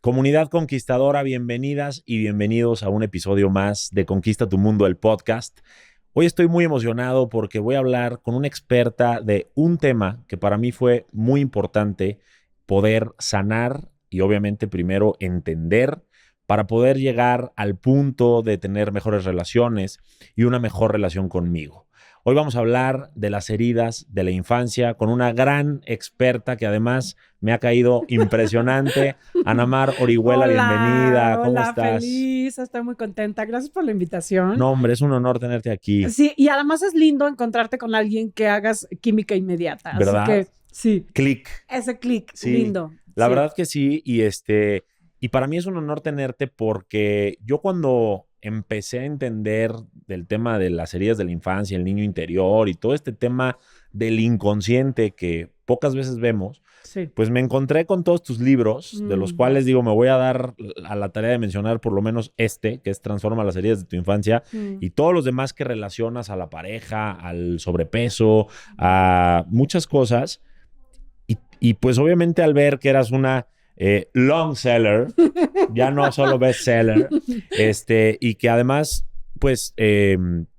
Comunidad conquistadora, bienvenidas y bienvenidos a un episodio más de Conquista tu Mundo, el podcast. Hoy estoy muy emocionado porque voy a hablar con una experta de un tema que para mí fue muy importante poder sanar y obviamente primero entender para poder llegar al punto de tener mejores relaciones y una mejor relación conmigo. Hoy vamos a hablar de las heridas de la infancia con una gran experta que además me ha caído impresionante. Ana Mar Orihuela, bienvenida. ¿Cómo estás? Feliz, estoy muy contenta. Gracias por la invitación. No, hombre, es un honor tenerte aquí. Sí, y además es lindo encontrarte con alguien que hagas química inmediata. ¿Verdad? Así que sí. Clic. Ese clic, Sí, lindo. la sí. verdad que sí. Y para mí es un honor tenerte porque yo cuando empecé a entender del tema de las heridas de la infancia, el niño interior y todo este tema del inconsciente que pocas veces vemos, Sí. pues me encontré con todos tus libros, de los cuales digo, me voy a dar a la tarea de mencionar por lo menos que es Transforma las heridas de tu infancia, y todos los demás que relacionas a la pareja, al sobrepeso, a muchas cosas. Y pues obviamente al ver que eras una long seller, ya no solo bestseller, y que además pues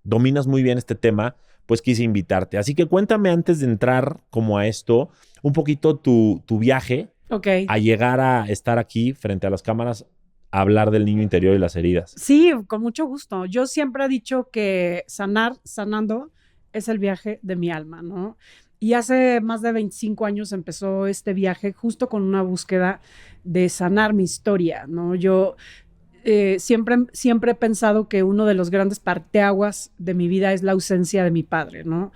dominas muy bien este tema, pues quise invitarte. Así que cuéntame antes de entrar como a esto, un poquito tu viaje a llegar a estar aquí frente a las cámaras a hablar del niño interior y las heridas. Sí, con mucho gusto. Yo siempre he dicho que sanando, es el viaje de mi alma, ¿no? Y hace más de 25 años empezó este viaje justo con una búsqueda de sanar mi historia, ¿no? Yo siempre he pensado que uno de los grandes parteaguas de mi vida es la ausencia de mi padre, ¿no?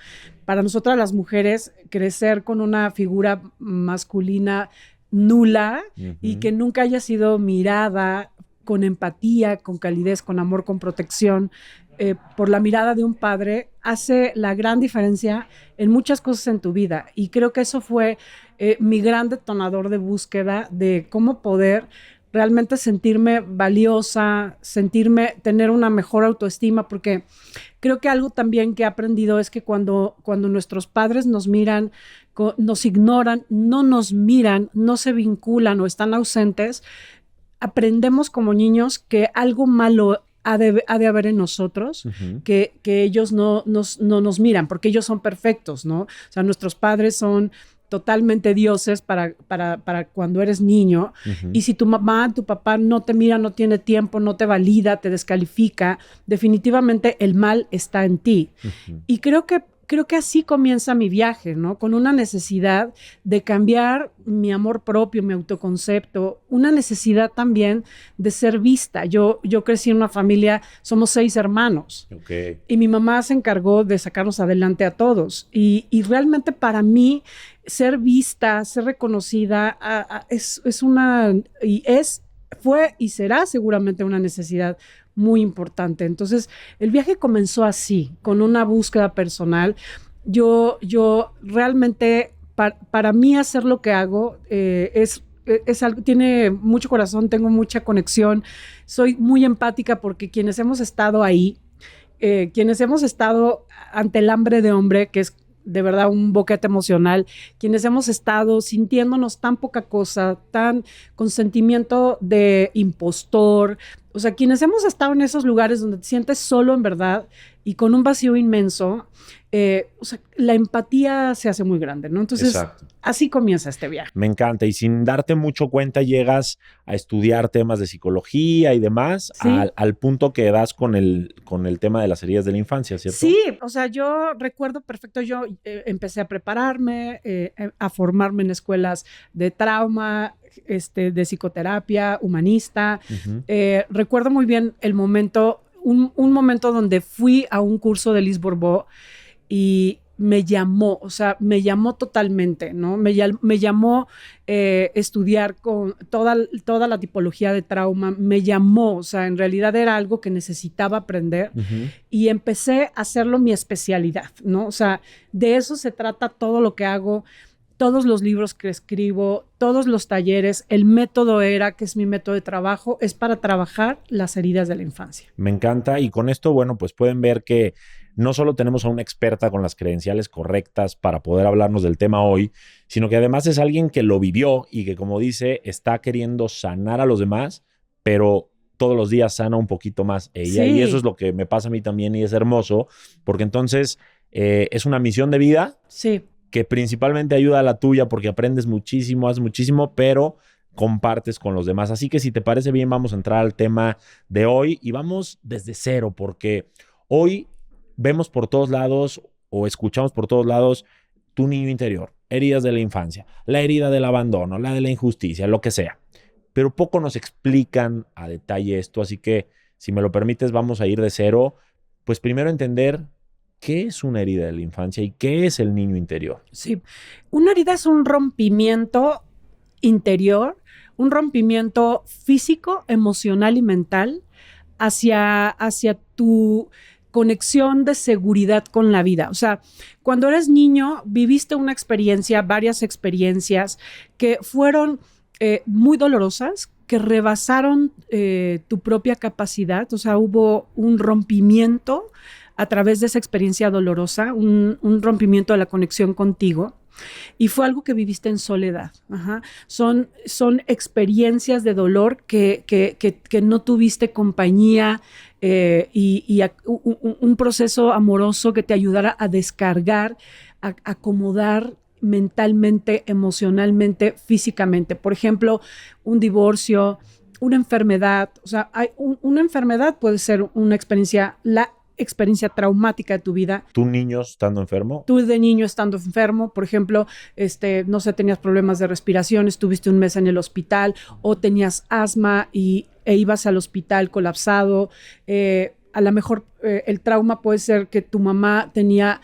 Para nosotras las mujeres, crecer con una figura masculina nula y que nunca haya sido mirada con empatía, con calidez, con amor, con protección, por la mirada de un padre, hace la gran diferencia en muchas cosas en tu vida. Y creo que eso fue mi gran detonador de búsqueda de cómo poder realmente sentirme valiosa, tener una mejor autoestima, porque creo que algo también que he aprendido es que cuando nuestros padres nos miran, nos ignoran, no nos miran, no se vinculan o están ausentes, aprendemos como niños que algo malo ha de haber en nosotros, que ellos no nos miran, porque ellos son perfectos, ¿no? O sea, nuestros padres son totalmente dioses para cuando eres niño. Y si tu mamá, tu papá no te mira, no tiene tiempo, no te valida, te descalifica, definitivamente el mal está en ti. Y creo que así comienza mi viaje, ¿no? Con una necesidad de cambiar mi amor propio, mi autoconcepto, una necesidad también de ser vista. Yo crecí en una familia, somos 6 hermanos. Y mi mamá se encargó de sacarnos adelante a todos. Y realmente para mí, ser vista, ser reconocida, fue y será seguramente una necesidad muy importante. Entonces, el viaje comenzó así, con una búsqueda personal. Yo realmente, para mí hacer lo que hago es algo, tiene mucho corazón, tengo mucha conexión, soy muy empática porque quienes hemos estado ahí, quienes hemos estado ante el hambre de hombre, que es de verdad un boquete emocional, quienes hemos estado sintiéndonos tan poca cosa, tan con sentimiento de impostor, o sea, quienes hemos estado en esos lugares donde te sientes solo en verdad y con un vacío inmenso, o sea, la empatía se hace muy grande, ¿no? Entonces, exacto, así comienza este viaje. Me encanta. Y sin darte mucho cuenta, llegas a estudiar temas de psicología y demás, ¿sí? al punto que das con el tema de las heridas de la infancia, ¿cierto? Sí, o sea, yo recuerdo perfecto, yo empecé a prepararme, a formarme en escuelas de trauma, de psicoterapia, humanista. Recuerdo muy bien el momento, un momento donde fui a un curso de Lise Bourbeau y me llamó totalmente, ¿no? Me llamó estudiar con toda la tipología de trauma, me llamó, o sea, en realidad era algo que necesitaba aprender y empecé a hacerlo mi especialidad, ¿no? O sea, de eso se trata todo lo que hago, todos los libros que escribo, todos los talleres, el método ERA, que es mi método de trabajo, es para trabajar las heridas de la infancia. Me encanta, y con esto, bueno, pues pueden ver que no solo tenemos a una experta con las credenciales correctas para poder hablarnos del tema hoy, sino que además es alguien que lo vivió y que, como dice, está queriendo sanar a los demás, pero todos los días sana un poquito más ella. Sí. Y eso es lo que me pasa a mí también y es hermoso, porque entonces es una misión de vida Sí. que principalmente ayuda a la tuya porque aprendes muchísimo, haces muchísimo, pero compartes con los demás. Así que si te parece bien, vamos a entrar al tema de hoy y vamos desde cero, porque hoy vemos por todos lados o escuchamos por todos lados tu niño interior, heridas de la infancia, la herida del abandono, la de la injusticia, lo que sea. Pero poco nos explican a detalle esto, así que si me lo permites vamos a ir de cero, pues primero entender qué es una herida de la infancia y qué es el niño interior. Sí. Una herida es un rompimiento interior, un rompimiento físico, emocional y mental hacia tu conexión de seguridad con la vida. O sea, cuando eres niño, viviste una experiencia, varias experiencias que fueron muy dolorosas, que rebasaron tu propia capacidad. O sea, hubo un rompimiento a través de esa experiencia dolorosa, un rompimiento de la conexión contigo. Y fue algo que viviste en soledad. Ajá. Son experiencias de dolor que no tuviste compañía y un proceso amoroso que te ayudara a descargar, a acomodar mentalmente, emocionalmente, físicamente. Por ejemplo, un divorcio, una enfermedad. O sea, una enfermedad puede ser una experiencia, la experiencia traumática de tu vida. ¿Tú niño estando enfermo? Tú de niño estando enfermo, por ejemplo, no sé, tenías problemas de respiración, estuviste un mes en el hospital o tenías asma e ibas al hospital colapsado. A lo mejor el trauma puede ser que tu mamá tenía...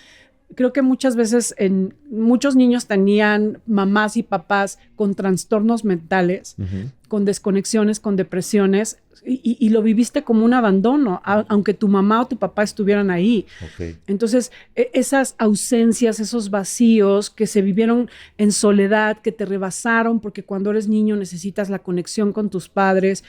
Creo que muchas veces muchos niños tenían mamás y papás con trastornos mentales, con desconexiones, con depresiones, y lo viviste como un abandono, aunque tu mamá o tu papá estuvieran ahí. Okay. Entonces, esas ausencias, esos vacíos que se vivieron en soledad, que te rebasaron, porque cuando eres niño necesitas la conexión con tus padres.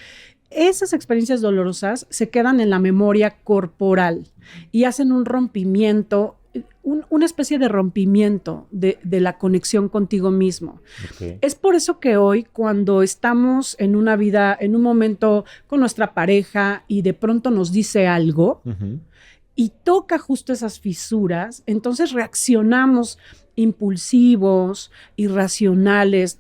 Esas experiencias dolorosas se quedan en la memoria corporal y hacen un rompimiento, una especie de rompimiento de la conexión contigo mismo. Okay. Es por eso que hoy, cuando estamos en una vida, en un momento con nuestra pareja y de pronto nos dice algo y toca justo esas fisuras, entonces reaccionamos impulsivos, irracionales,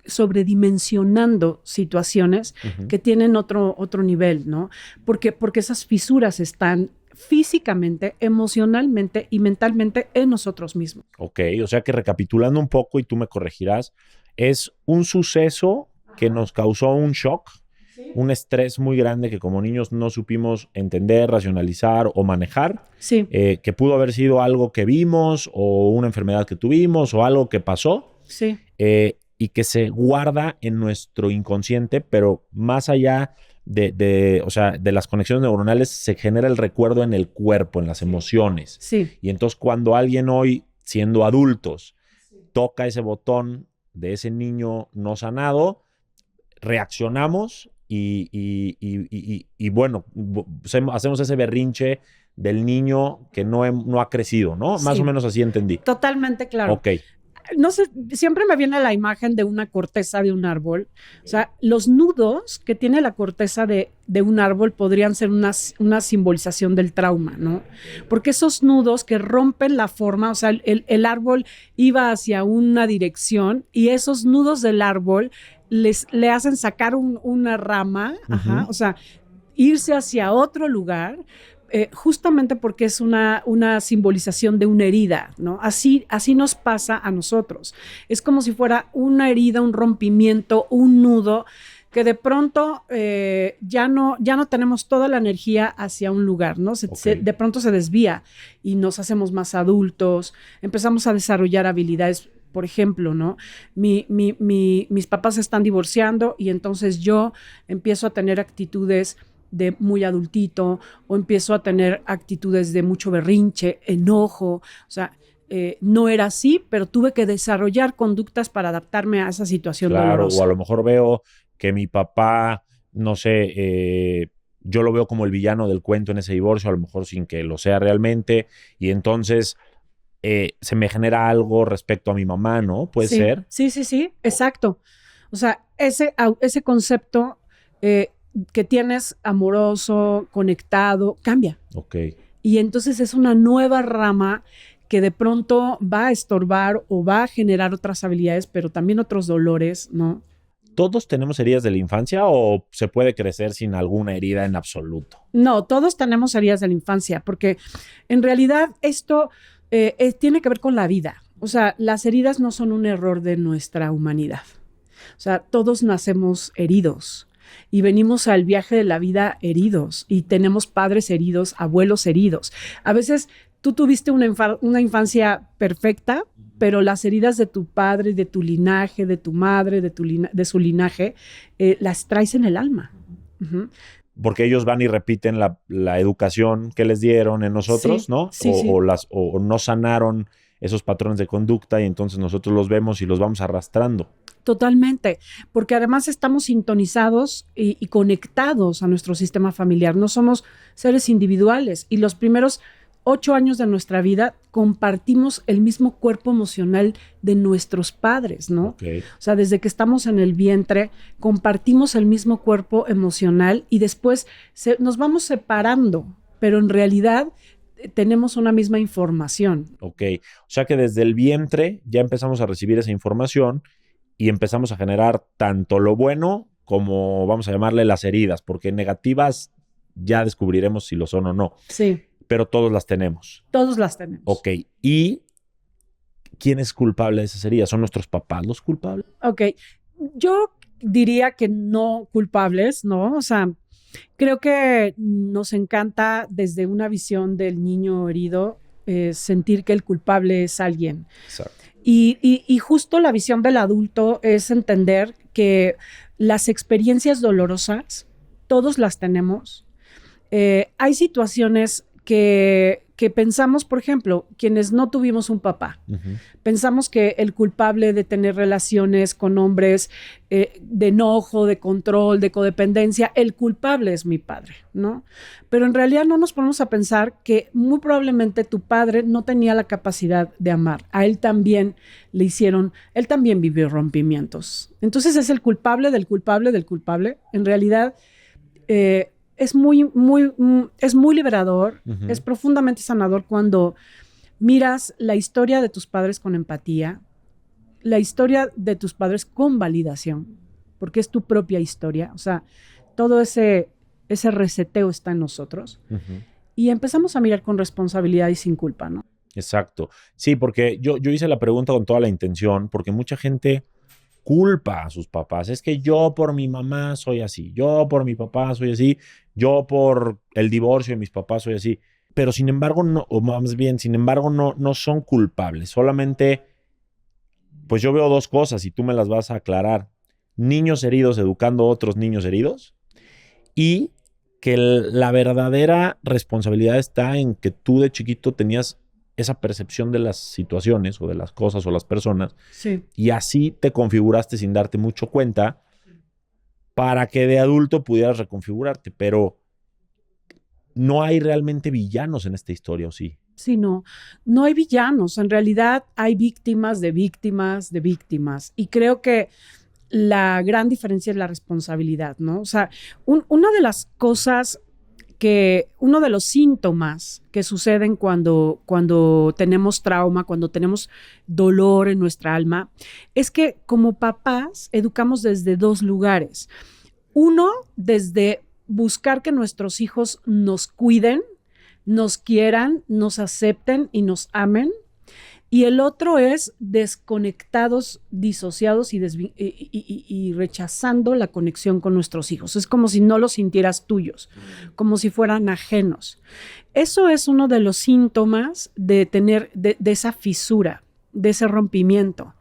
sobredimensionando situaciones que tienen otro nivel, ¿no? Porque esas fisuras están físicamente, emocionalmente y mentalmente en nosotros mismos. Ok, o sea que recapitulando un poco y tú me corregirás, es un suceso que nos causó un shock, ¿sí? Un estrés muy grande que como niños no supimos entender, racionalizar o manejar, sí. Que pudo haber sido algo que vimos o una enfermedad que tuvimos o algo que pasó, sí. Y que se guarda en nuestro inconsciente, pero más allá o sea, de las conexiones neuronales se genera el recuerdo en el cuerpo, en las emociones. Sí. Y entonces cuando alguien hoy, siendo adultos, toca ese botón de ese niño no sanado, reaccionamos y bueno, hacemos ese berrinche del niño que no ha crecido, ¿no? Sí. Más o menos así entendí. Totalmente claro. Ok. No sé, siempre me viene la imagen de una corteza de un árbol. O sea, los nudos que tiene la corteza de un árbol podrían ser una simbolización del trauma, ¿no? Porque esos nudos que rompen la forma, o sea, el árbol iba hacia una dirección y esos nudos del árbol le hacen sacar una rama, o sea, irse hacia otro lugar. Justamente porque es una simbolización de una herida, ¿no? Así nos pasa a nosotros. Es como si fuera una herida, un rompimiento, un nudo, que de pronto ya no tenemos toda la energía hacia un lugar, ¿no? De pronto se desvía y nos hacemos más adultos, empezamos a desarrollar habilidades. Por ejemplo, ¿no? Mis papás se están divorciando y entonces yo empiezo a tener actitudes de muy adultito o empiezo a tener actitudes de mucho berrinche, enojo, o sea, no era así, pero tuve que desarrollar conductas para adaptarme a esa situación dolorosa. O a lo mejor veo que mi papá, no sé, yo lo veo como el villano del cuento en ese divorcio, a lo mejor sin que lo sea realmente, y entonces se me genera algo respecto a mi mamá, ¿no? ¿Puede ser? Sí, exacto. O sea, ese concepto que tienes amoroso, conectado, cambia. Ok. Y entonces es una nueva rama que de pronto va a estorbar o va a generar otras habilidades, pero también otros dolores, ¿no? ¿Todos tenemos heridas de la infancia o se puede crecer sin alguna herida en absoluto? No, todos tenemos heridas de la infancia, porque en realidad esto tiene que ver con la vida. O sea, las heridas no son un error de nuestra humanidad. O sea, todos nacemos heridos y venimos al viaje de la vida heridos y tenemos padres heridos, abuelos heridos. A veces tú tuviste una infancia perfecta, pero las heridas de tu padre, de tu linaje, de tu madre, de su linaje, las traes en el alma. Uh-huh. Porque ellos van y repiten la educación que les dieron en nosotros, Sí, ¿no? sí, sí. O no sanaron esos patrones de conducta y entonces nosotros los vemos y los vamos arrastrando. Totalmente, porque además estamos sintonizados y conectados a nuestro sistema familiar. No somos seres individuales y los primeros 8 años de nuestra vida compartimos el mismo cuerpo emocional de nuestros padres, ¿no? Okay. O sea, desde que estamos en el vientre, compartimos el mismo cuerpo emocional y después nos vamos separando, pero en realidad tenemos una misma información. Ok, o sea que desde el vientre ya empezamos a recibir esa información y empezamos a generar tanto lo bueno como, vamos a llamarle, las heridas, porque negativas ya descubriremos si lo son o no. Sí. Pero todos las tenemos. Todos las tenemos. Ok, ¿y quién es culpable de esas heridas? ¿Son nuestros papás los culpables? Ok, yo diría que no culpables, ¿no? O sea, creo que nos encanta desde una visión del niño herido sentir que el culpable es alguien. Exacto. Y justo la visión del adulto es entender que las experiencias dolorosas, todos las tenemos. Hay situaciones que pensamos, por ejemplo, quienes no tuvimos un papá, pensamos que el culpable de tener relaciones con hombres de enojo, de control, de codependencia, el culpable es mi padre, ¿no? Pero en realidad no nos ponemos a pensar que muy probablemente tu padre no tenía la capacidad de amar. A él también le hicieron, él también vivió rompimientos. Entonces es el culpable del culpable del culpable. En realidad, es muy liberador, es profundamente sanador cuando miras la historia de tus padres con empatía, la historia de tus padres con validación, porque es tu propia historia. O sea, todo ese reseteo está en nosotros. Y empezamos a mirar con responsabilidad y sin culpa, ¿no? Exacto. Sí, porque yo hice la pregunta con toda la intención, porque mucha gente culpa a sus papás. Es que yo por mi mamá soy así, yo por mi papá soy así, yo por el divorcio de mis papás soy así. Pero sin embargo, no, o más bien, sin embargo, no son culpables. Solamente, pues yo veo dos cosas y tú me las vas a aclarar. Niños heridos educando a otros niños heridos y que la verdadera responsabilidad está en que tú de chiquito tenías esa percepción de las situaciones o de las cosas o las personas. Sí. Y así te configuraste sin darte mucho cuenta para que de adulto pudieras reconfigurarte. Pero no hay realmente villanos en esta historia, ¿o sí? Sí, no hay villanos. En realidad hay víctimas de víctimas de víctimas. Y creo que la gran diferencia es la responsabilidad, ¿no? O sea, una de las cosas uno de los síntomas que suceden cuando tenemos trauma, cuando tenemos dolor en nuestra alma, es que como papás educamos desde dos lugares. Uno, desde buscar que nuestros hijos nos cuiden, nos quieran, nos acepten y nos amen. Y el otro es desconectados, disociados y rechazando la conexión con nuestros hijos. Es como si no los sintieras tuyos, como si fueran ajenos. Eso es uno de los síntomas de tener, de esa fisura, de ese rompimiento.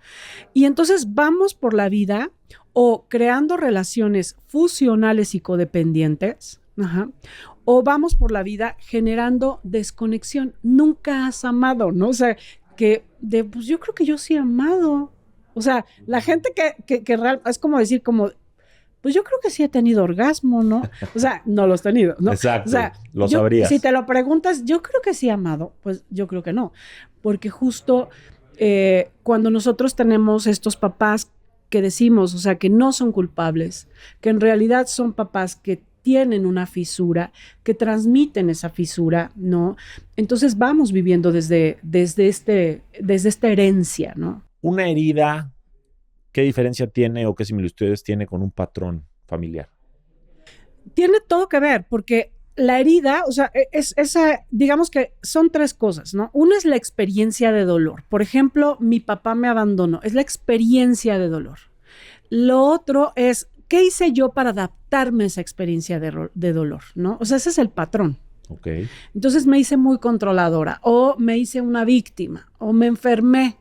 Y entonces vamos por la vida o creando relaciones fusionales y codependientes, o vamos por la vida generando desconexión. Nunca has amado, ¿no? O sea, pues yo creo que yo sí he amado. O sea, la gente que real, es como decir, como, Pues yo creo que sí he tenido orgasmo, ¿no? O sea, no los he tenido, ¿no? Exacto, O sea, lo sabrías. si te lo preguntas, yo creo que sí he amado, pues yo creo que no. Porque justo cuando nosotros tenemos estos papás que decimos, o sea, que no son culpables, que en realidad son papás que tienen una fisura, que transmiten esa fisura, ¿no? Entonces vamos viviendo desde esta herencia, ¿no? Una herida, ¿qué diferencia tiene o qué similitudes tiene con un patrón familiar? Tiene todo que ver, porque la herida, o sea, digamos que son tres cosas, ¿no? Una es la experiencia de dolor. Por ejemplo, mi papá me abandonó, es la experiencia de dolor. Lo otro es, ¿qué hice yo para adaptarme a esa experiencia de dolor, ¿no? O sea, ese es el patrón. Okay. Entonces me hice muy controladora, o me hice una víctima, o me enfermé,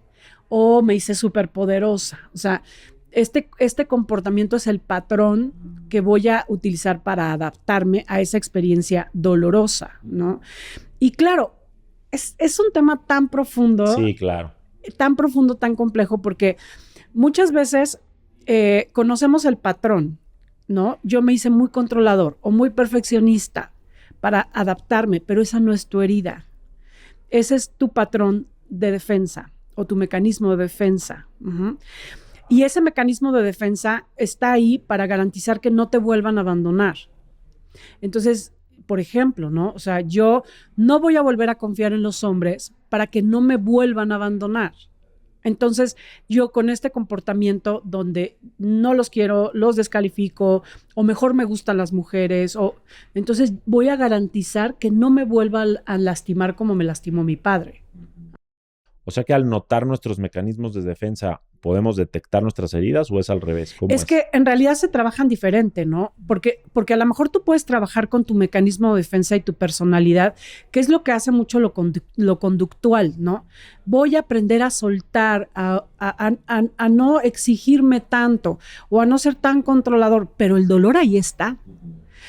o me hice superpoderosa. O sea, este comportamiento es el patrón que voy a utilizar para adaptarme a esa experiencia dolorosa, ¿no? Y claro, es un tema tan profundo. Sí, claro. Tan profundo, tan complejo, porque muchas veces conocemos el patrón, ¿no? Yo me hice muy controlador o muy perfeccionista para adaptarme, pero esa no es tu herida. Ese es tu patrón de defensa o tu mecanismo de defensa. Uh-huh. Y ese mecanismo de defensa está ahí para garantizar que no te vuelvan a abandonar. Entonces, por ejemplo, ¿no? O sea, yo no voy a volver a confiar en los hombres para que no me vuelvan a abandonar. Entonces, yo con este comportamiento donde no los quiero, los descalifico, o mejor me gustan las mujeres, entonces voy a garantizar que no me vuelva a lastimar como me lastimó mi padre. O sea que al notar nuestros mecanismos de defensa, ¿podemos detectar nuestras heridas o es al revés? ¿Cómo es que en realidad se trabajan diferente, ¿no? Porque a lo mejor tú puedes trabajar con tu mecanismo de defensa y tu personalidad, que es lo que hace mucho lo conductual, ¿no? Voy a aprender a soltar, a no exigirme tanto o a no ser tan controlador, pero el dolor ahí está.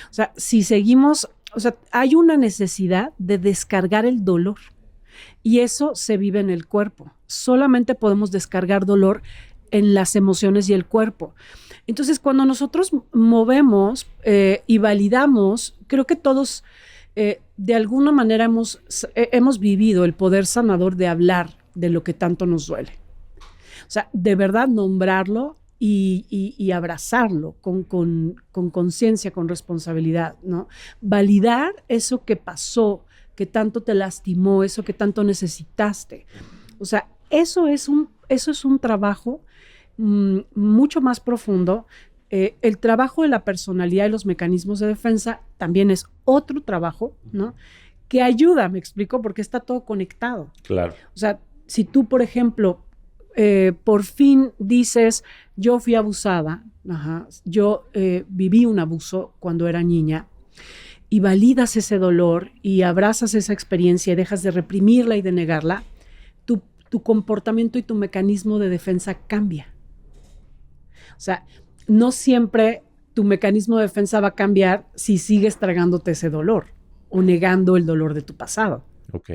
O sea, si seguimos, o sea, hay una necesidad de descargar el dolor. Y eso se vive en el cuerpo. Solamente podemos descargar dolor en las emociones y el cuerpo. Entonces, cuando nosotros movemos y validamos, creo que todos de alguna manera hemos vivido el poder sanador de hablar de lo que tanto nos duele. O sea, de verdad nombrarlo y abrazarlo con conciencia, con responsabilidad, ¿no? Validar eso que pasó, que tanto te lastimó, eso que tanto necesitaste. O sea, eso es un trabajo mucho más profundo. El trabajo de la personalidad y los mecanismos de defensa también es otro trabajo, ¿no? Que ayuda, me explico, porque está todo conectado. Claro. O sea, si tú, por ejemplo, por fin dices, yo fui abusada, yo viví un abuso cuando era niña, y validas ese dolor y abrazas esa experiencia y dejas de reprimirla y de negarla, tu comportamiento y tu mecanismo de defensa cambia. O sea, no siempre tu mecanismo de defensa va a cambiar si sigues tragándote ese dolor o negando el dolor de tu pasado. Ok.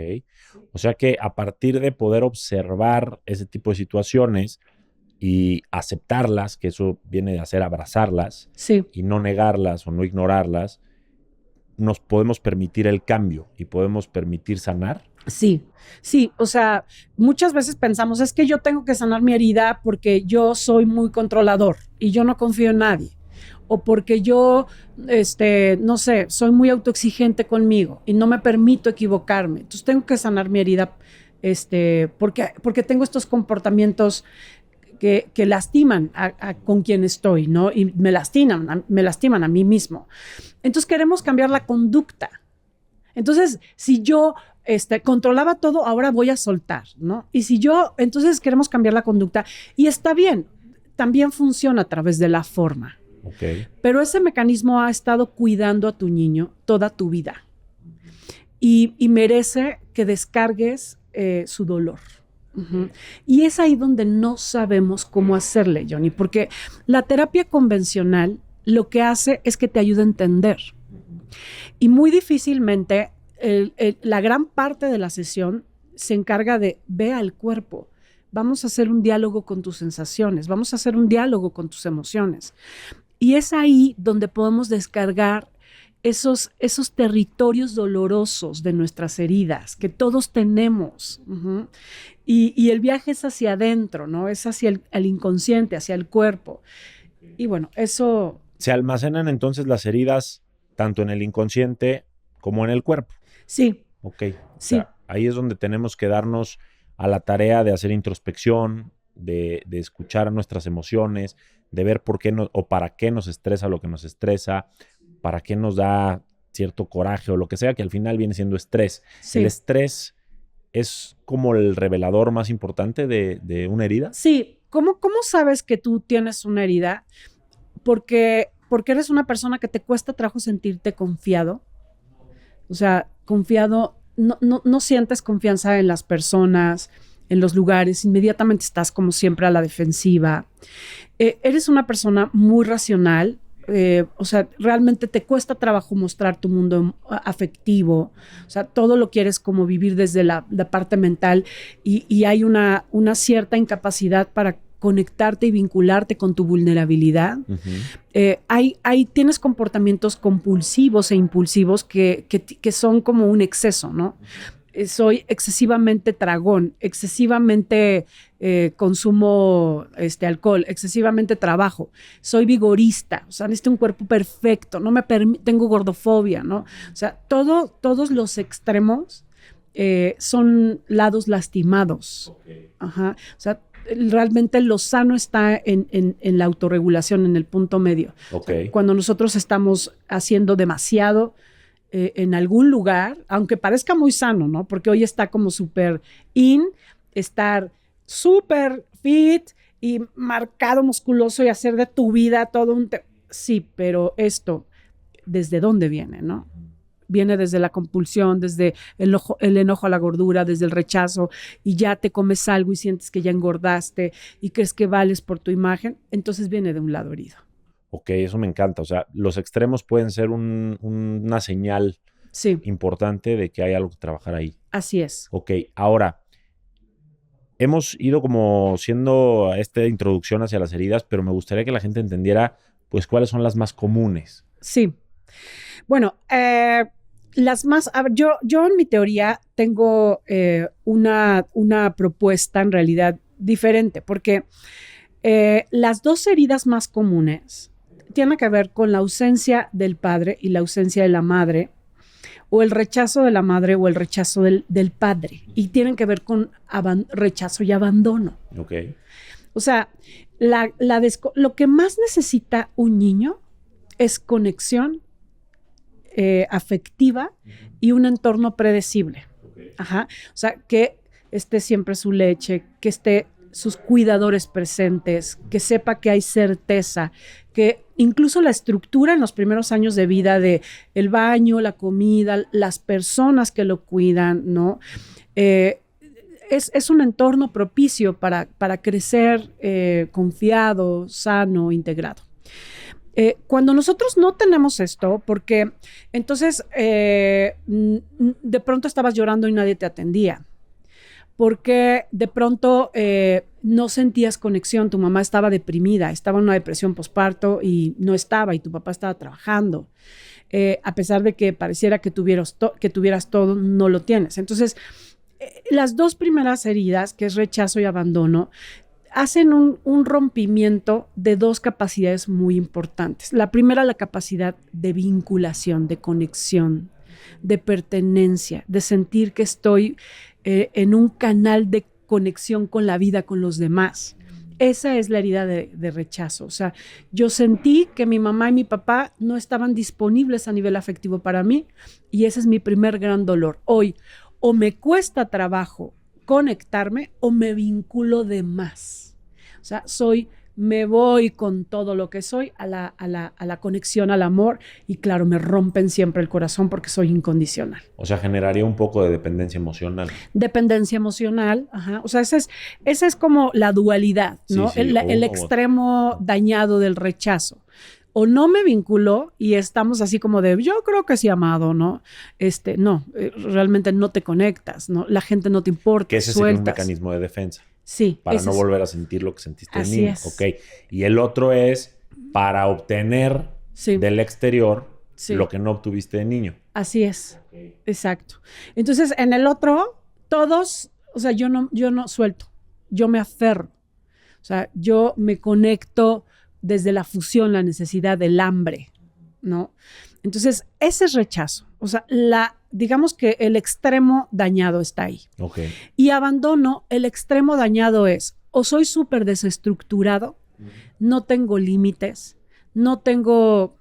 O sea que a partir de poder observar ese tipo de situaciones y aceptarlas, que eso viene de hacer abrazarlas, sí, y no negarlas o no ignorarlas, nos podemos permitir el cambio y podemos permitir sanar. Sí, o sea, muchas veces pensamos, es que yo tengo que sanar mi herida porque yo soy muy controlador y yo no confío en nadie. O porque yo, no sé, soy muy autoexigente conmigo y no me permito equivocarme. Entonces tengo que sanar mi herida porque tengo estos comportamientos que lastiman con quien estoy, ¿no? Y me lastiman a mí mismo. Entonces queremos cambiar la conducta. Entonces, si yo controlaba todo, ahora voy a soltar, ¿no? Y entonces queremos cambiar la conducta y está bien, también funciona a través de la forma. Okay. Pero ese mecanismo ha estado cuidando a tu niño toda tu vida y merece que descargues su dolor. Uh-huh. Y es ahí donde no sabemos cómo hacerle, Johnny, porque la terapia convencional lo que hace es que te ayuda a entender. Y muy difícilmente la gran parte de la sesión se encarga de ve al cuerpo. Vamos a hacer un diálogo con tus sensaciones, vamos a hacer un diálogo con tus emociones. Y es ahí donde podemos descargar esos territorios dolorosos de nuestras heridas que todos tenemos. Uh-huh. Y el viaje es hacia adentro, ¿no? Es hacia el inconsciente, hacia el cuerpo. Y bueno, eso... ¿Se almacenan entonces las heridas tanto en el inconsciente como en el cuerpo? Sí. Ok. Sí. O sea, ahí es donde tenemos que darnos a la tarea de hacer introspección, de escuchar nuestras emociones, de ver por qué o para qué nos estresa lo que nos estresa, para qué nos da cierto coraje o lo que sea, que al final viene siendo estrés. Sí. ¿El estrés es como el revelador más importante de una herida? Sí. ¿Cómo sabes que tú tienes una herida? Porque eres una persona que te cuesta trabajo sentirte confiado. O sea, confiado, no sientes confianza en las personas, en los lugares, inmediatamente estás como siempre a la defensiva. Eres una persona muy racional, o sea, realmente te cuesta trabajo mostrar tu mundo afectivo, o sea, todo lo quieres como vivir desde la parte mental y hay una cierta incapacidad para conectarte y vincularte con tu vulnerabilidad. Uh-huh. Tienes comportamientos compulsivos e impulsivos que son como un exceso, ¿no? Soy excesivamente tragón, excesivamente consumo alcohol, excesivamente trabajo, soy vigorista, o sea, necesito un cuerpo perfecto, tengo gordofobia, ¿no? O sea, todos los extremos son lados lastimados. Okay. Ajá. O sea, realmente lo sano está en la autorregulación, en el punto medio. Okay. O sea, cuando nosotros estamos haciendo demasiado en algún lugar, aunque parezca muy sano, ¿no? Porque hoy está como súper estar súper fit y marcado, musculoso y hacer de tu vida todo un... Sí, pero esto, ¿desde dónde viene, no? Viene desde la compulsión, desde el enojo a la gordura, desde el rechazo, y ya te comes algo y sientes que ya engordaste y crees que vales por tu imagen, entonces viene de un lado herido. Ok, eso me encanta. O sea, los extremos pueden ser una señal importante de que hay algo que trabajar ahí. Así es. Ok, ahora, hemos ido como siendo esta introducción hacia las heridas, pero me gustaría que la gente entendiera, pues, cuáles son las más comunes. Sí. Bueno, las más... A ver, yo en mi teoría tengo una propuesta en realidad diferente, porque las dos heridas más comunes tiene que ver con la ausencia del padre y la ausencia de la madre, o el rechazo de la madre o el rechazo del padre, y tienen que ver con rechazo y abandono. Okay. O sea, lo que más necesita un niño es conexión afectiva y un entorno predecible. Okay. Ajá. O sea, que esté siempre su leche, que esté sus cuidadores presentes, que sepa que hay certeza, que incluso la estructura en los primeros años de vida de el baño, la comida, las personas que lo cuidan, ¿no? Es un entorno propicio para crecer confiado, sano, integrado. Cuando nosotros no tenemos esto, porque entonces de pronto estabas llorando y nadie te atendía, porque de pronto no sentías conexión, tu mamá estaba deprimida, estaba en una depresión posparto y no estaba, y tu papá estaba trabajando, a pesar de que pareciera que tuvieras todo, no lo tienes. Entonces, las dos primeras heridas, que es rechazo y abandono, hacen un rompimiento de dos capacidades muy importantes. La primera, la capacidad de vinculación, de conexión, de pertenencia, de sentir que estoy en un canal de conexión con la vida, con los demás. Esa es la herida de rechazo. O sea, yo sentí que mi mamá y mi papá no estaban disponibles a nivel afectivo para mí, y ese es mi primer gran dolor. Hoy, o me cuesta trabajo conectarme o me vinculo de más. O sea, me voy con todo lo que soy a la conexión, al amor, y claro, me rompen siempre el corazón porque soy incondicional. O sea, generaría un poco de dependencia emocional. Dependencia emocional, ajá. O sea, esa es como la dualidad, ¿no? Sí, el extremo dañado del rechazo. O no me vinculó y estamos así como de, yo creo que sí, amado, ¿no? No, realmente no te conectas, ¿no? La gente no te importa, que ese es un mecanismo de defensa. Sí. Para no volver a sentir lo que sentiste así de niño. Es. Ok. Y el otro es para obtener Sí. del exterior Sí. lo que no obtuviste de niño. Así es. Exacto. Entonces, en el otro, todos, o sea, yo no suelto, yo me aferro. O sea, yo me conecto desde la fusión, la necesidad del hambre, ¿no? Entonces, ese es rechazo. O sea, digamos que el extremo dañado está ahí. Ok. Y abandono, el extremo dañado es, o soy súper desestructurado, no tengo límites, no tengo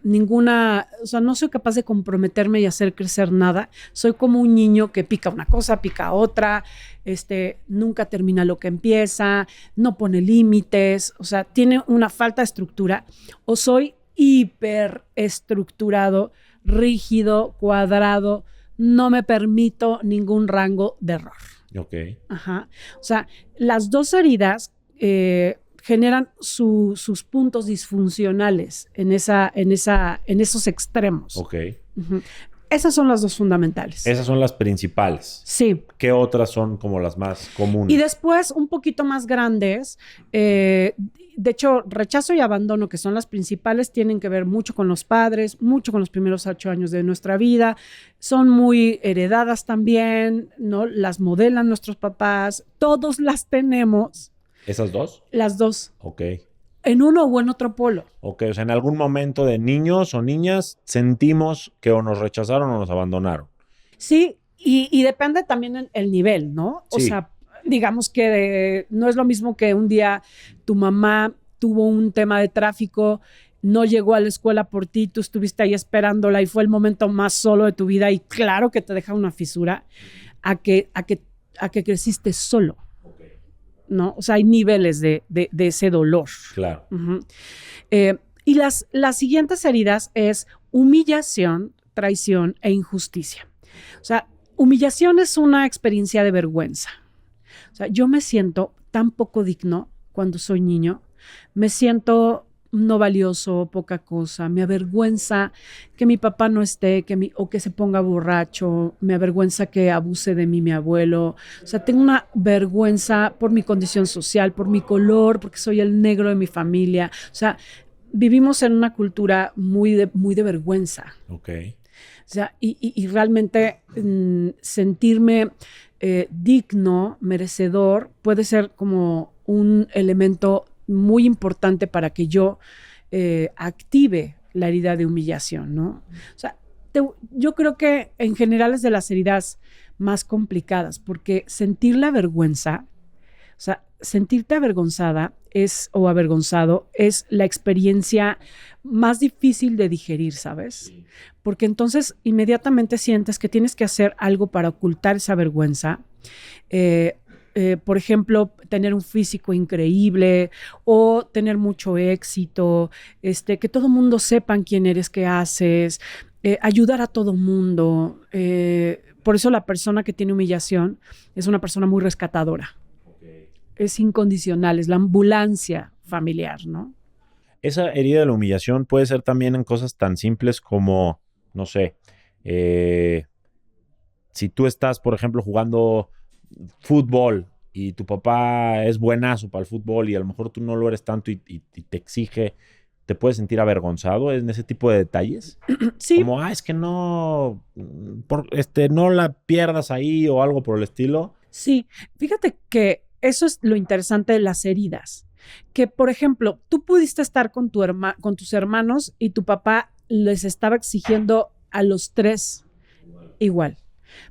ninguna, o sea, no soy capaz de comprometerme y hacer crecer nada. Soy como un niño que pica una cosa, pica otra, nunca termina lo que empieza, no pone límites, o sea, tiene una falta de estructura. O soy hiperestructurado, rígido, cuadrado, no me permito ningún rango de error. Ok. Ajá. O sea, las dos heridas generan sus puntos disfuncionales en esos extremos. Ok. Uh-huh. Esas son las dos fundamentales. Esas son las principales. Sí. ¿Qué otras son como las más comunes? Y después, un poquito más grandes, de hecho, rechazo y abandono, que son las principales, tienen que ver mucho con los padres, mucho con los primeros 8 años de nuestra vida. Son muy heredadas también, ¿no? Las modelan nuestros papás. Todos las tenemos. ¿Esas dos? Las dos. Ok. En uno o en otro polo. Ok, o sea, en algún momento de niños o niñas sentimos que o nos rechazaron o nos abandonaron. Sí, y depende también el nivel, ¿no? O Sí. sea, digamos que no es lo mismo que un día tu mamá tuvo un tema de tráfico, no llegó a la escuela por ti, tú estuviste ahí esperándola y fue el momento más solo de tu vida y claro que te deja una fisura, a que creciste solo. ¿No? O sea, hay niveles de ese dolor. Claro. Uh-huh. Y las siguientes heridas es humillación, traición e injusticia. O sea, humillación es una experiencia de vergüenza. O sea, yo me siento tan poco digno cuando soy niño, me siento no valioso, poca cosa, me avergüenza que mi papá no esté, o que se ponga borracho, me avergüenza que abuse de mí mi abuelo. O sea, tengo una vergüenza por mi condición social, por mi color, porque soy el negro de mi familia. O sea, vivimos en una cultura muy de vergüenza. Ok. O sea, y realmente sentirme digno, merecedor, puede ser como un elemento muy importante para que yo active la herida de humillación, ¿no? O sea, yo creo que en general es de las heridas más complicadas, porque sentir la vergüenza, o sea, sentirte avergonzada o avergonzado es la experiencia más difícil de digerir, ¿sabes? Porque entonces inmediatamente sientes que tienes que hacer algo para ocultar esa vergüenza. Por ejemplo, tener un físico increíble o tener mucho éxito, que todo el mundo sepan quién eres, qué haces, ayudar a todo mundo. Por eso la persona que tiene humillación es una persona muy rescatadora. Okay. Es incondicional, es la ambulancia familiar, ¿no? Esa herida de la humillación puede ser también en cosas tan simples como, no sé, si tú estás, por ejemplo, jugando fútbol y tu papá es buenazo para el fútbol y a lo mejor tú no lo eres tanto y te exige, ¿te puedes sentir avergonzado en ese tipo de detalles? Sí. Como, es que no, no la pierdas ahí o algo por el estilo. Sí, fíjate que eso es lo interesante de las heridas. Que, por ejemplo, tú pudiste estar con tus hermanos y tu papá les estaba exigiendo a los 3 igual.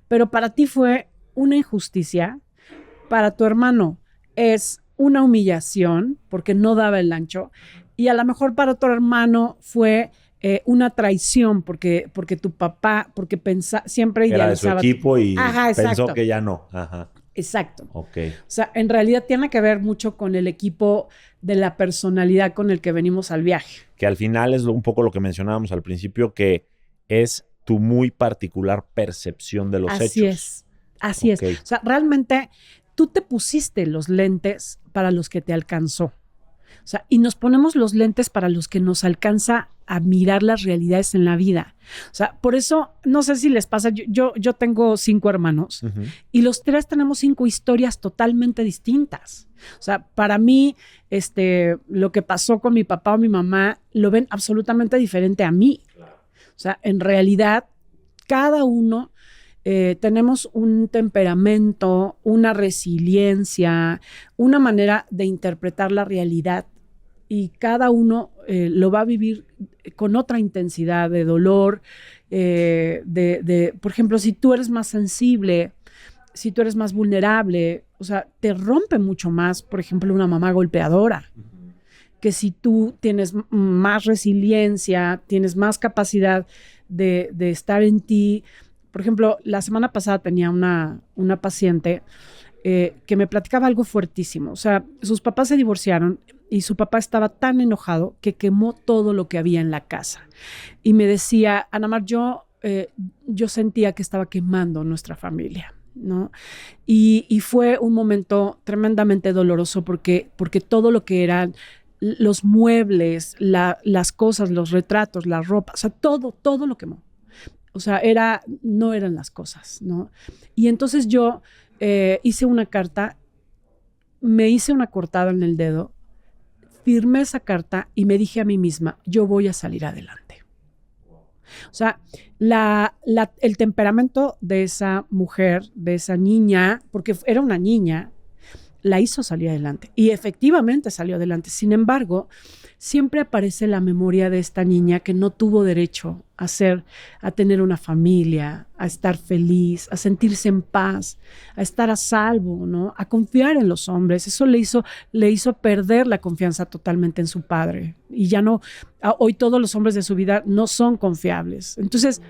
Pero para ti fue una injusticia, para tu hermano es una humillación porque no daba el ancho y a lo mejor para tu hermano fue una traición porque tu papá, porque siempre idealizaba. Era de su equipo y Ajá, pensó que ya no. Ajá. Exacto. Ok. O sea, en realidad tiene que ver mucho con el equipo de la personalidad con el que venimos al viaje. Que al final es un poco lo que mencionábamos al principio, que es tu muy particular percepción de los hechos. Así es. Así es. O sea, realmente tú te pusiste los lentes para los que te alcanzó. O O sea, y nos ponemos los lentes para los que nos alcanza a mirar las realidades en la vida. O sea, por eso, no sé si les pasa, yo tengo 5 hermanos y los 3 tenemos 5 historias totalmente distintas. O sea, para mí, lo que pasó con mi papá o mi mamá lo ven absolutamente diferente a mí. O sea, en realidad, cada uno tenemos un temperamento, una resiliencia, una manera de interpretar la realidad y cada uno lo va a vivir con otra intensidad de dolor. Por ejemplo, si tú eres más sensible, si tú eres más vulnerable, o sea, te rompe mucho más, por ejemplo, una mamá golpeadora, que si tú tienes más resiliencia, tienes más capacidad de estar en ti. Por ejemplo, la semana pasada tenía una paciente que me platicaba algo fuertísimo. O sea, sus papás se divorciaron y su papá estaba tan enojado que quemó todo lo que había en la casa. Y me decía, Ana Mar, yo sentía que estaba quemando nuestra familia, ¿no? Y fue un momento tremendamente doloroso porque todo lo que eran los muebles, las cosas, los retratos, la ropa, o sea, todo lo quemó. O sea, no eran las cosas, ¿no? Y entonces yo hice una carta, me hice una cortada en el dedo, firmé esa carta y me dije a mí misma, yo voy a salir adelante. O sea, el temperamento de esa mujer, de esa niña, porque era una niña, la hizo salir adelante. Y efectivamente salió adelante. Sin embargo, siempre aparece la memoria de esta niña que no tuvo derecho a tener una familia, a estar feliz, a sentirse en paz, a estar a salvo, ¿no? A confiar en los hombres. Eso le hizo perder la confianza totalmente en su padre. Y ya no, hoy todos los hombres de su vida no son confiables. Entonces,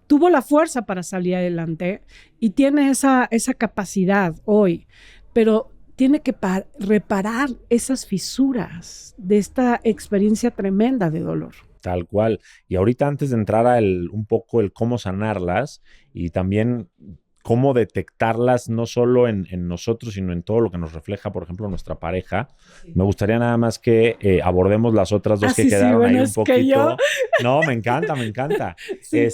tuvo la fuerza para salir adelante y tiene esa capacidad hoy, pero tiene que reparar esas fisuras de esta experiencia tremenda de dolor. Tal cual. Y ahorita antes de entrar a un poco el cómo sanarlas y también cómo detectarlas no solo en nosotros, sino en todo lo que nos refleja, por ejemplo, nuestra pareja, me gustaría nada más que abordemos las otras dos que quedaron ahí un poquito. No, me encanta. Sí.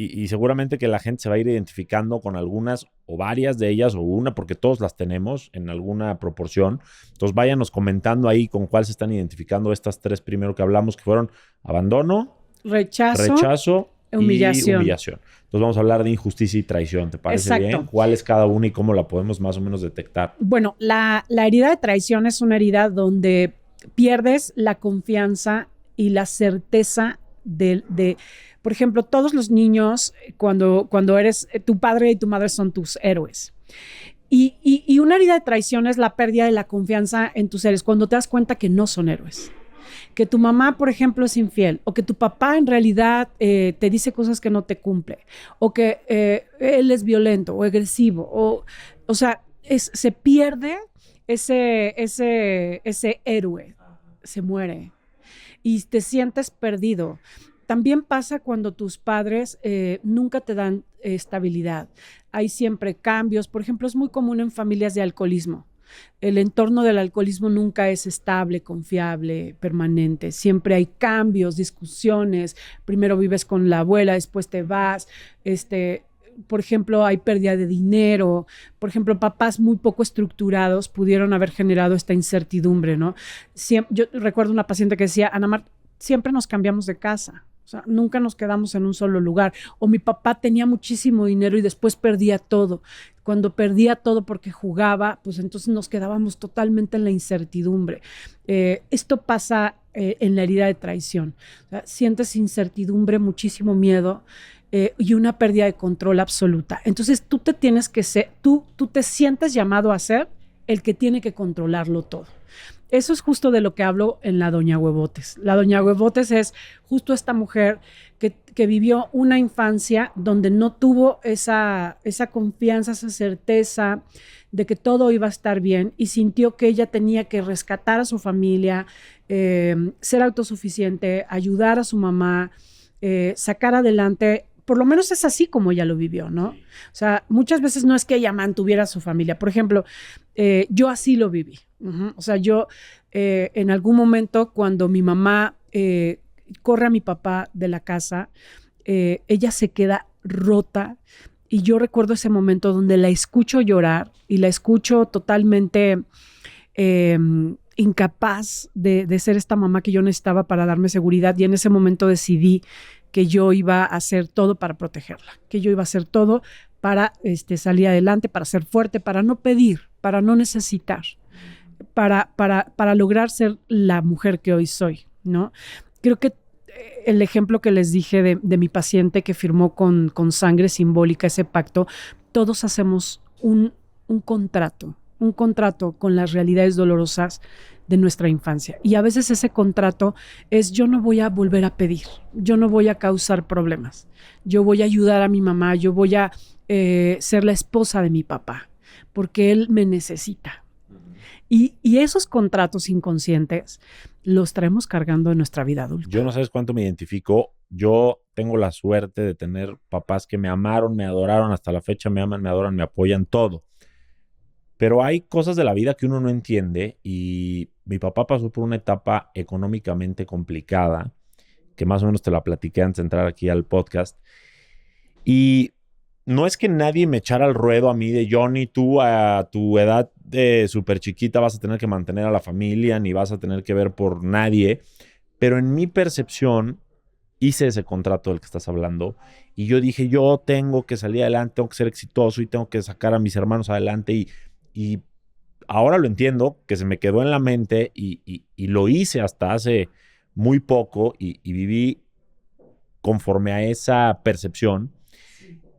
Y seguramente que la gente se va a ir identificando con algunas o varias de ellas o una, porque todos las tenemos en alguna proporción. Entonces váyanos comentando ahí con cuál se están identificando estas 3 primero que hablamos, que fueron abandono, rechazo y humillación. Entonces vamos a hablar de injusticia y traición. ¿Te parece bien? ¿Cuál es cada una y cómo la podemos más o menos detectar? Bueno, la herida de traición es una herida donde pierdes la confianza y la certeza de por ejemplo, todos los niños, cuando eres, tu padre y tu madre son tus héroes. Y una herida de traición es la pérdida de la confianza en tus seres, cuando te das cuenta que no son héroes. Que tu mamá, por ejemplo, es infiel, o que tu papá en realidad te dice cosas que no te cumple, o que él es violento o agresivo, o sea, se pierde ese héroe, se muere y te sientes perdido. También pasa cuando tus padres nunca te dan estabilidad. Hay siempre cambios. Por ejemplo, es muy común en familias de alcoholismo. El entorno del alcoholismo nunca es estable, confiable, permanente. Siempre hay cambios, discusiones. Primero vives con la abuela, después te vas. Por ejemplo, hay pérdida de dinero. Por ejemplo, papás muy poco estructurados pudieron haber generado esta incertidumbre, ¿no? Yo recuerdo una paciente que decía, Ana Mar, siempre nos cambiamos de casa. O sea, nunca nos quedamos en un solo lugar. O mi papá tenía muchísimo dinero y después perdía todo. Cuando perdía todo porque jugaba, pues entonces nos quedábamos totalmente en la incertidumbre. Esto pasa en la herida de traición. O sea, sientes incertidumbre, muchísimo miedo y una pérdida de control absoluta. Entonces tú te sientes llamado a ser el que tiene que controlarlo todo. Eso es justo de lo que hablo en la Doña Huevotes. La Doña Huevotes es justo esta mujer que vivió una infancia donde no tuvo esa confianza, esa certeza de que todo iba a estar bien y sintió que ella tenía que rescatar a su familia, ser autosuficiente, ayudar a su mamá, sacar adelante. Por lo menos es así como ella lo vivió, ¿no? O sea, muchas veces no es que ella mantuviera a su familia. Por ejemplo, yo así lo viví. O sea, yo en algún momento cuando mi mamá corre a mi papá de la casa, ella se queda rota y yo recuerdo ese momento donde la escucho llorar y la escucho totalmente incapaz de ser esta mamá que yo necesitaba para darme seguridad, y en ese momento decidí que yo iba a hacer todo para protegerla, que yo iba a hacer todo para salir adelante, para ser fuerte, para no pedir, para no necesitar, para lograr ser la mujer que hoy soy, ¿no? Creo que el ejemplo que les dije de mi paciente que firmó con sangre simbólica ese pacto, todos hacemos un contrato con las realidades dolorosas de nuestra infancia. Y a veces ese contrato es: yo no voy a volver a pedir, yo no voy a causar problemas, yo voy a ayudar a mi mamá, yo voy a ser la esposa de mi papá, porque él me necesita. Y esos contratos inconscientes los traemos cargando en nuestra vida adulta. Yo no sabes cuánto me identifico. Yo tengo la suerte de tener papás que me amaron, me adoraron, hasta la fecha me aman, me adoran, me apoyan, todo. Pero hay cosas de la vida que uno no entiende, y mi papá pasó por una etapa económicamente complicada, que más o menos te la platiqué antes de entrar aquí al podcast. Y no es que nadie me echara al ruedo a mí de: Johnny, tú a tu edad de súper chiquita vas a tener que mantener a la familia, ni vas a tener que ver por nadie. Pero en mi percepción hice ese contrato del que estás hablando y yo dije: yo tengo que salir adelante, tengo que ser exitoso y tengo que sacar a mis hermanos adelante. Y ahora lo entiendo, que se me quedó en la mente y lo hice hasta hace muy poco y viví conforme a esa percepción.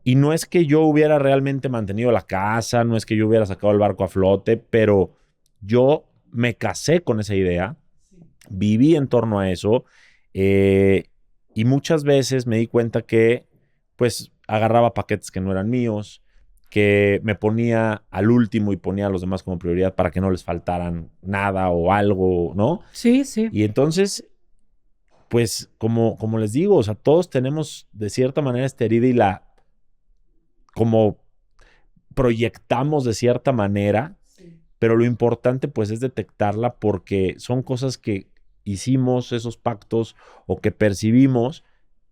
Y no es que yo hubiera realmente mantenido la casa, no es que yo hubiera sacado el barco a flote, pero yo me casé con esa idea, viví en torno a eso, y muchas veces me di cuenta que pues agarraba paquetes que no eran míos, que me ponía al último y ponía a los demás como prioridad para que no les faltaran nada o algo, ¿no? Sí, sí. Y entonces, pues como les digo, o sea, todos tenemos de cierta manera esta herida y la como proyectamos de cierta manera, pero lo importante pues es detectarla, porque son cosas que hicimos, esos pactos, o que percibimos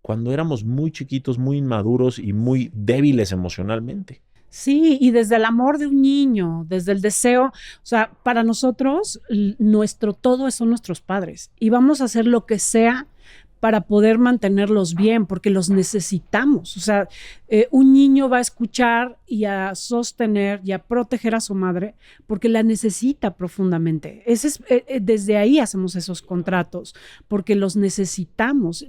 cuando éramos muy chiquitos, muy inmaduros y muy débiles emocionalmente. Sí, y desde el amor de un niño, desde el deseo, o sea, para nosotros nuestro todo son nuestros padres y vamos a hacer lo que sea para poder mantenerlos bien, porque los necesitamos. O sea, un niño va a escuchar y a sostener y a proteger a su madre porque la necesita profundamente. Desde ahí hacemos esos contratos, porque los necesitamos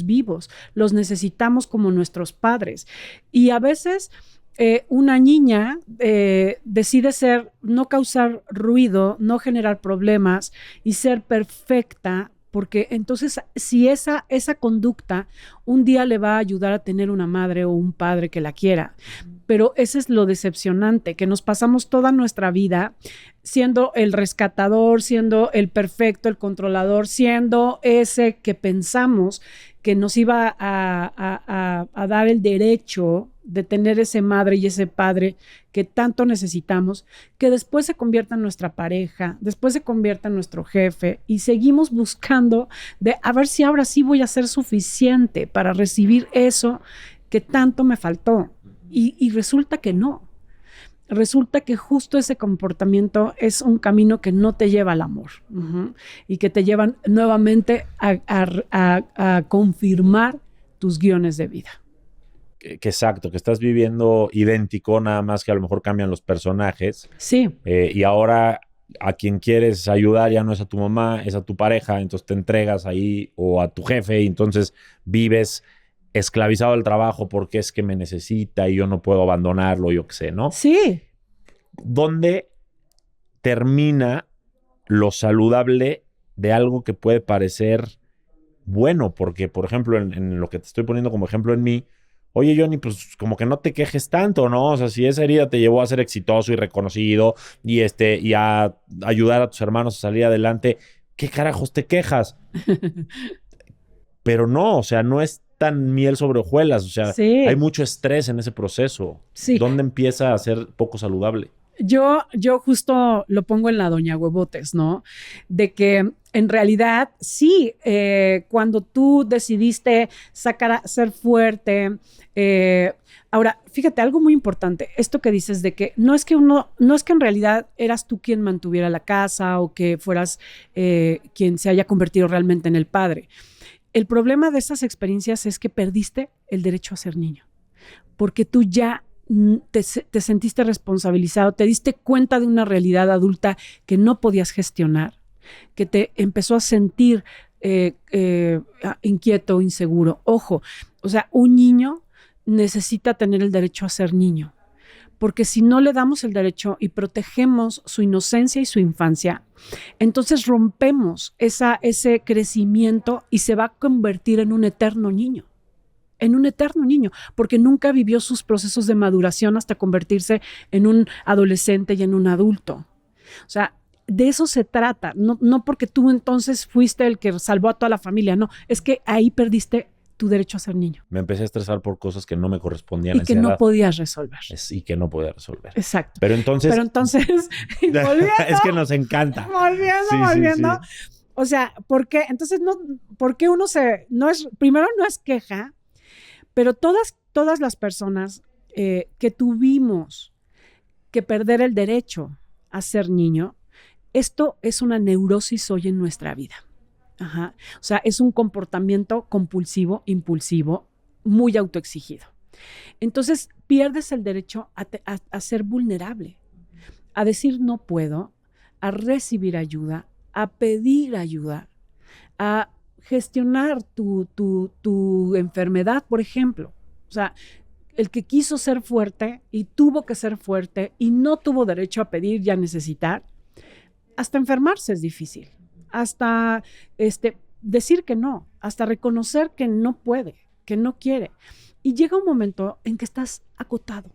vivos, los necesitamos como nuestros padres. Y a veces una niña decide no causar ruido, no generar problemas y ser perfecta, porque entonces si esa conducta un día le va a ayudar a tener una madre o un padre que la quiera. Pero eso es lo decepcionante, que nos pasamos toda nuestra vida siendo el rescatador, siendo el perfecto, el controlador, siendo ese que pensamos que nos iba a dar el derecho de tener ese madre y ese padre que tanto necesitamos, que después se convierta en nuestra pareja, después se convierta en nuestro jefe, y seguimos buscando de a ver si ahora sí voy a ser suficiente para recibir eso que tanto me faltó. Y resulta que no. Resulta que justo ese comportamiento es un camino que no te lleva al amor, y que te llevan nuevamente a confirmar tus guiones de vida. Que exacto, que estás viviendo idéntico, nada más que a lo mejor cambian los personajes. Sí. Y ahora a quien quieres ayudar ya no es a tu mamá, es a tu pareja, entonces te entregas ahí, o a tu jefe, y entonces vives esclavizado al trabajo porque es que me necesita y yo no puedo abandonarlo, yo qué sé, ¿no? Sí. ¿Dónde termina lo saludable de algo que puede parecer bueno? Porque, por ejemplo, en lo que te estoy poniendo como ejemplo en mí, oye, Johnny, pues como que no te quejes tanto, ¿no? O sea, si esa herida te llevó a ser exitoso y reconocido y a ayudar a tus hermanos a salir adelante, ¿qué carajos te quejas? Pero no, o sea, no es tan miel sobre hojuelas, o sea, sí. Hay mucho estrés en ese proceso. Sí. ¿Dónde empieza a ser poco saludable? Yo justo lo pongo en la Doña Huevotes, ¿no? De que en realidad sí, cuando tú decidiste ser fuerte, ahora, fíjate, algo muy importante, esto que dices de que no es que en realidad eras tú quien mantuviera la casa o que fueras quien se haya convertido realmente en el padre. El problema de esas experiencias es que perdiste el derecho a ser niño, porque tú ya te sentiste responsabilizado, te diste cuenta de una realidad adulta que no podías gestionar, que te empezó a sentir inquieto, inseguro. Ojo, o sea, un niño necesita tener el derecho a ser niño, porque si no le damos el derecho y protegemos su inocencia y su infancia, entonces rompemos ese crecimiento y se va a convertir en un eterno niño. Porque nunca vivió sus procesos de maduración hasta convertirse en un adolescente y en un adulto. O sea, de eso se trata, no porque tú entonces fuiste el que salvó a toda la familia, no, es que ahí perdiste tu derecho a ser niño. Me empecé a estresar por cosas que no me correspondían y que no podías resolver. Y que no podía resolver. Exacto. Pero entonces volviendo, es que nos encanta. Volviendo. Sí. O sea, ¿por qué? Entonces, ¿por qué primero no es queja, pero todas las personas que tuvimos que perder el derecho a ser niño, esto es una neurosis hoy en nuestra vida. Ajá. O sea, es un comportamiento compulsivo, impulsivo, muy autoexigido. Entonces, pierdes el derecho a ser vulnerable, a decir no puedo, a recibir ayuda, a pedir ayuda, a gestionar tu enfermedad, por ejemplo. O sea, el que quiso ser fuerte y tuvo que ser fuerte y no tuvo derecho a pedir y a necesitar, hasta enfermarse es difícil. Hasta decir que no, hasta reconocer que no puede, que no quiere. Y llega un momento en que estás agotado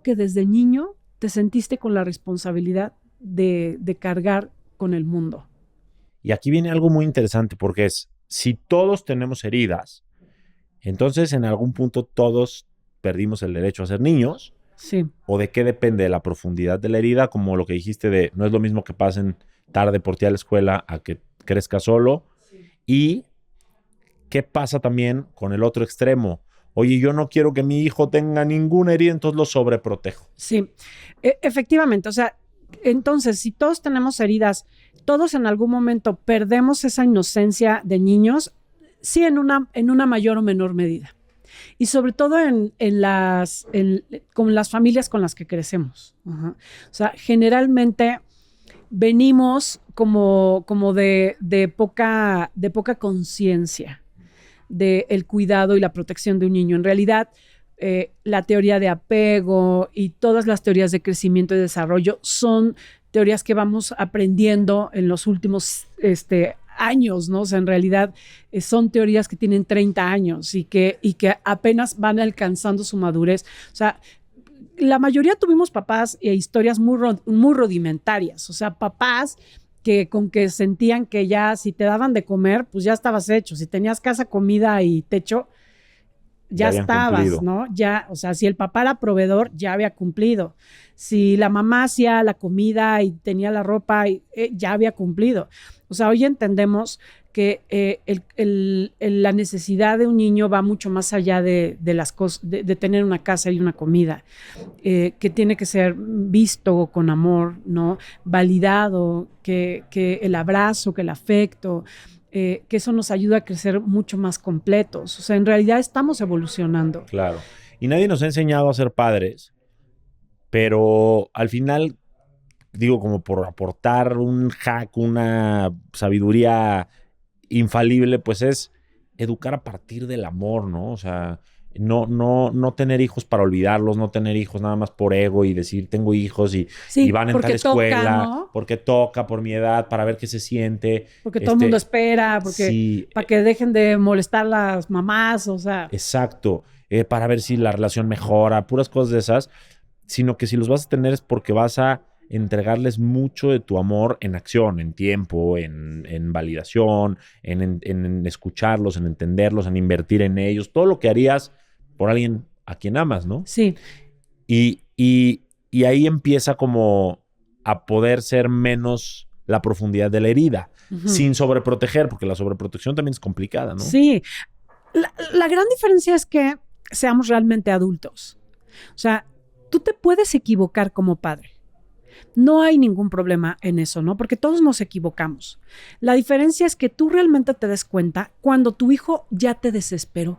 que desde niño te sentiste con la responsabilidad de cargar con el mundo. Y aquí viene algo muy interesante porque si todos tenemos heridas, entonces en algún punto todos perdimos el derecho a ser niños. Sí. ¿O de qué depende? La profundidad de la herida, como lo que dijiste no es lo mismo que pasen tarde por ti a la escuela a que crezcas solo. Sí. Y ¿qué pasa también con el otro extremo? Oye, yo no quiero que mi hijo tenga ninguna herida, entonces lo sobreprotejo. Sí, efectivamente. O sea, entonces, si todos tenemos heridas, todos en algún momento perdemos esa inocencia de niños, sí, en una mayor o menor medida. Y sobre todo con las familias con las que crecemos. Uh-huh. O sea, generalmente venimos como de poca conciencia del cuidado y la protección de un niño. En realidad, la teoría de apego y todas las teorías de crecimiento y desarrollo son teorías que vamos aprendiendo en los últimos años, ¿no? O sea, en realidad son teorías que tienen 30 años y que apenas van alcanzando su madurez. O sea, la mayoría tuvimos papás e historias muy rudimentarias. O sea, papás con que sentían que ya si te daban de comer, pues ya estabas hecho. Si tenías casa, comida y techo, ya estabas, cumplido, ¿no? Ya, o sea, si el papá era proveedor, ya había cumplido. Si la mamá hacía la comida y tenía la ropa, ya había cumplido. O sea, hoy entendemos que la necesidad de un niño va mucho más allá de las cosas, de tener una casa y una comida, que tiene que ser visto con amor, ¿no? Validado, que el abrazo, que el afecto, que eso nos ayuda a crecer mucho más completos. O sea, en realidad estamos evolucionando. Claro. Y nadie nos ha enseñado a ser padres, pero al final, digo, como por aportar un hack, una sabiduría infalible, pues es educar a partir del amor, ¿no? O sea, no tener hijos para olvidarlos, no tener hijos nada más por ego y decir tengo hijos y van a tal escuela, ¿no? Porque toca, por mi edad, para ver qué se siente. Porque todo el mundo espera, porque sí, para que dejen de molestar las mamás, o sea. Exacto, para ver si la relación mejora, puras cosas de esas, sino que si los vas a tener es porque vas a entregarles mucho de tu amor en acción, en tiempo, en validación, en escucharlos, en entenderlos, en invertir en ellos, todo lo que harías por alguien a quien amas, ¿no? Sí. Y y ahí empieza como a poder ser menos la profundidad de la herida, sin sobreproteger, porque la sobreprotección también es complicada, ¿no? Sí. La gran diferencia es que seamos realmente adultos. O sea, tú te puedes equivocar como padre. No hay ningún problema en eso, ¿no? Porque todos nos equivocamos. La diferencia es que tú realmente te des cuenta cuando tu hijo ya te desesperó,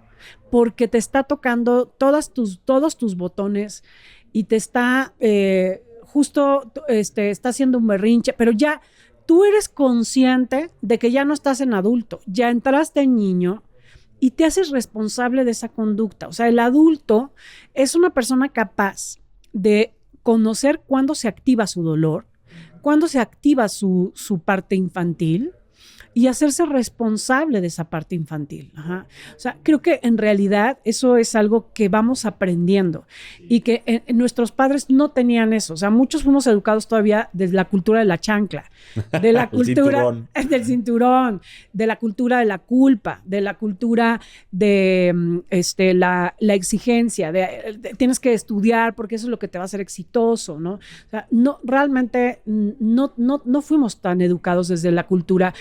porque te está tocando todos tus botones y te está está haciendo un berrinche, pero ya tú eres consciente de que ya no estás en adulto, ya entraste en niño y te haces responsable de esa conducta. O sea, el adulto es una persona capaz de conocer cuándo se activa su dolor, cuándo se activa su parte infantil y hacerse responsable de esa parte infantil. Ajá. O sea, creo que en realidad eso es algo que vamos aprendiendo y que nuestros padres no tenían eso. O sea, muchos fuimos educados todavía desde la cultura de la chancla, de la cultura del cinturón, de la cultura de la culpa, de la cultura de la exigencia, tienes que estudiar porque eso es lo que te va a hacer exitoso, ¿no? O sea, no, realmente no fuimos tan educados desde la cultura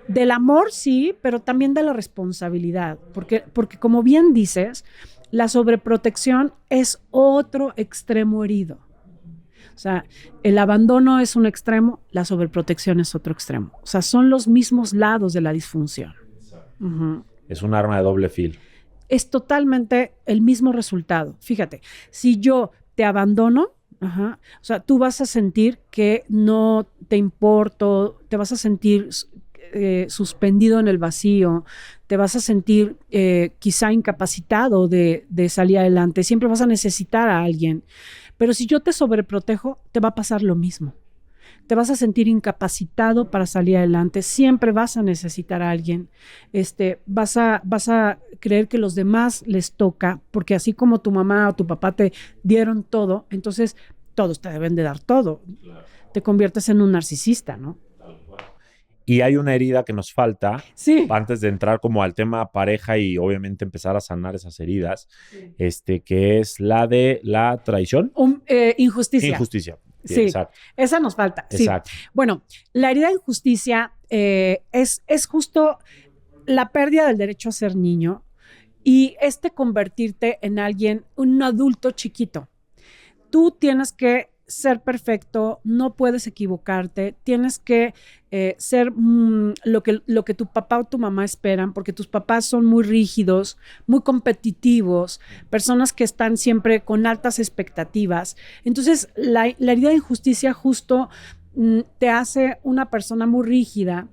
del amor, sí, pero también de la responsabilidad, porque como bien dices, la sobreprotección es otro extremo herido. O sea, el abandono es un extremo, la sobreprotección es otro extremo. O sea, son los mismos lados de la disfunción. Es un arma de doble filo. Es totalmente el mismo resultado. Fíjate, si yo te abandono, o sea, tú vas a sentir que no te importo, te vas a sentir suspendido en el vacío, te vas a sentir quizá incapacitado de salir adelante, siempre vas a necesitar a alguien. Pero si yo te sobreprotejo, te va a pasar lo mismo. Te vas a sentir incapacitado para salir adelante, siempre vas a necesitar a alguien. Vas a creer que los demás les toca, porque así como tu mamá o tu papá te dieron todo, entonces todos te deben de dar todo. Claro. Te conviertes en un narcisista, ¿no? Y hay una herida que nos falta, sí, antes de entrar como al tema pareja y obviamente empezar a sanar esas heridas, sí, que es la de la traición. Injusticia. Injusticia. Sí, exacto. Esa nos falta. Exacto. Sí. Bueno, la herida de injusticia es justo la pérdida del derecho a ser niño y convertirte en alguien, un adulto chiquito. Tú tienes que ser perfecto, no puedes equivocarte, tienes que ser lo que tu papá o tu mamá esperan, porque tus papás son muy rígidos, muy competitivos, personas que están siempre con altas expectativas. Entonces, la herida de injusticia justo te hace una persona muy rígida,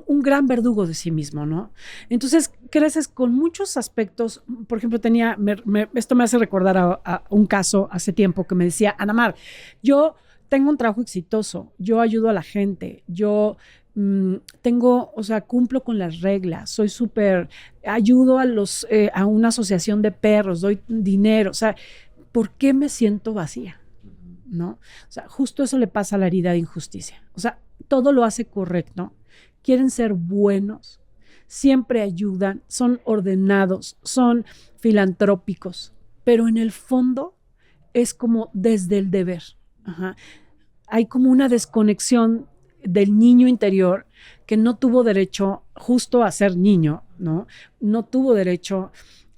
un gran verdugo de sí mismo, ¿no? Entonces creces con muchos aspectos. Por ejemplo, esto me hace recordar a un caso hace tiempo que me decía, Ana Mar, yo tengo un trabajo exitoso, yo ayudo a la gente, yo cumplo con las reglas, soy ayudo a una asociación de perros, doy dinero, o sea, ¿por qué me siento vacía? ¿No? O sea, justo eso le pasa a la herida de injusticia. O sea, todo lo hace correcto, quieren ser buenos, siempre ayudan, son ordenados, son filantrópicos, pero en el fondo es como desde el deber. Hay como una desconexión del niño interior que no tuvo derecho justo a ser niño, ¿no? No tuvo derecho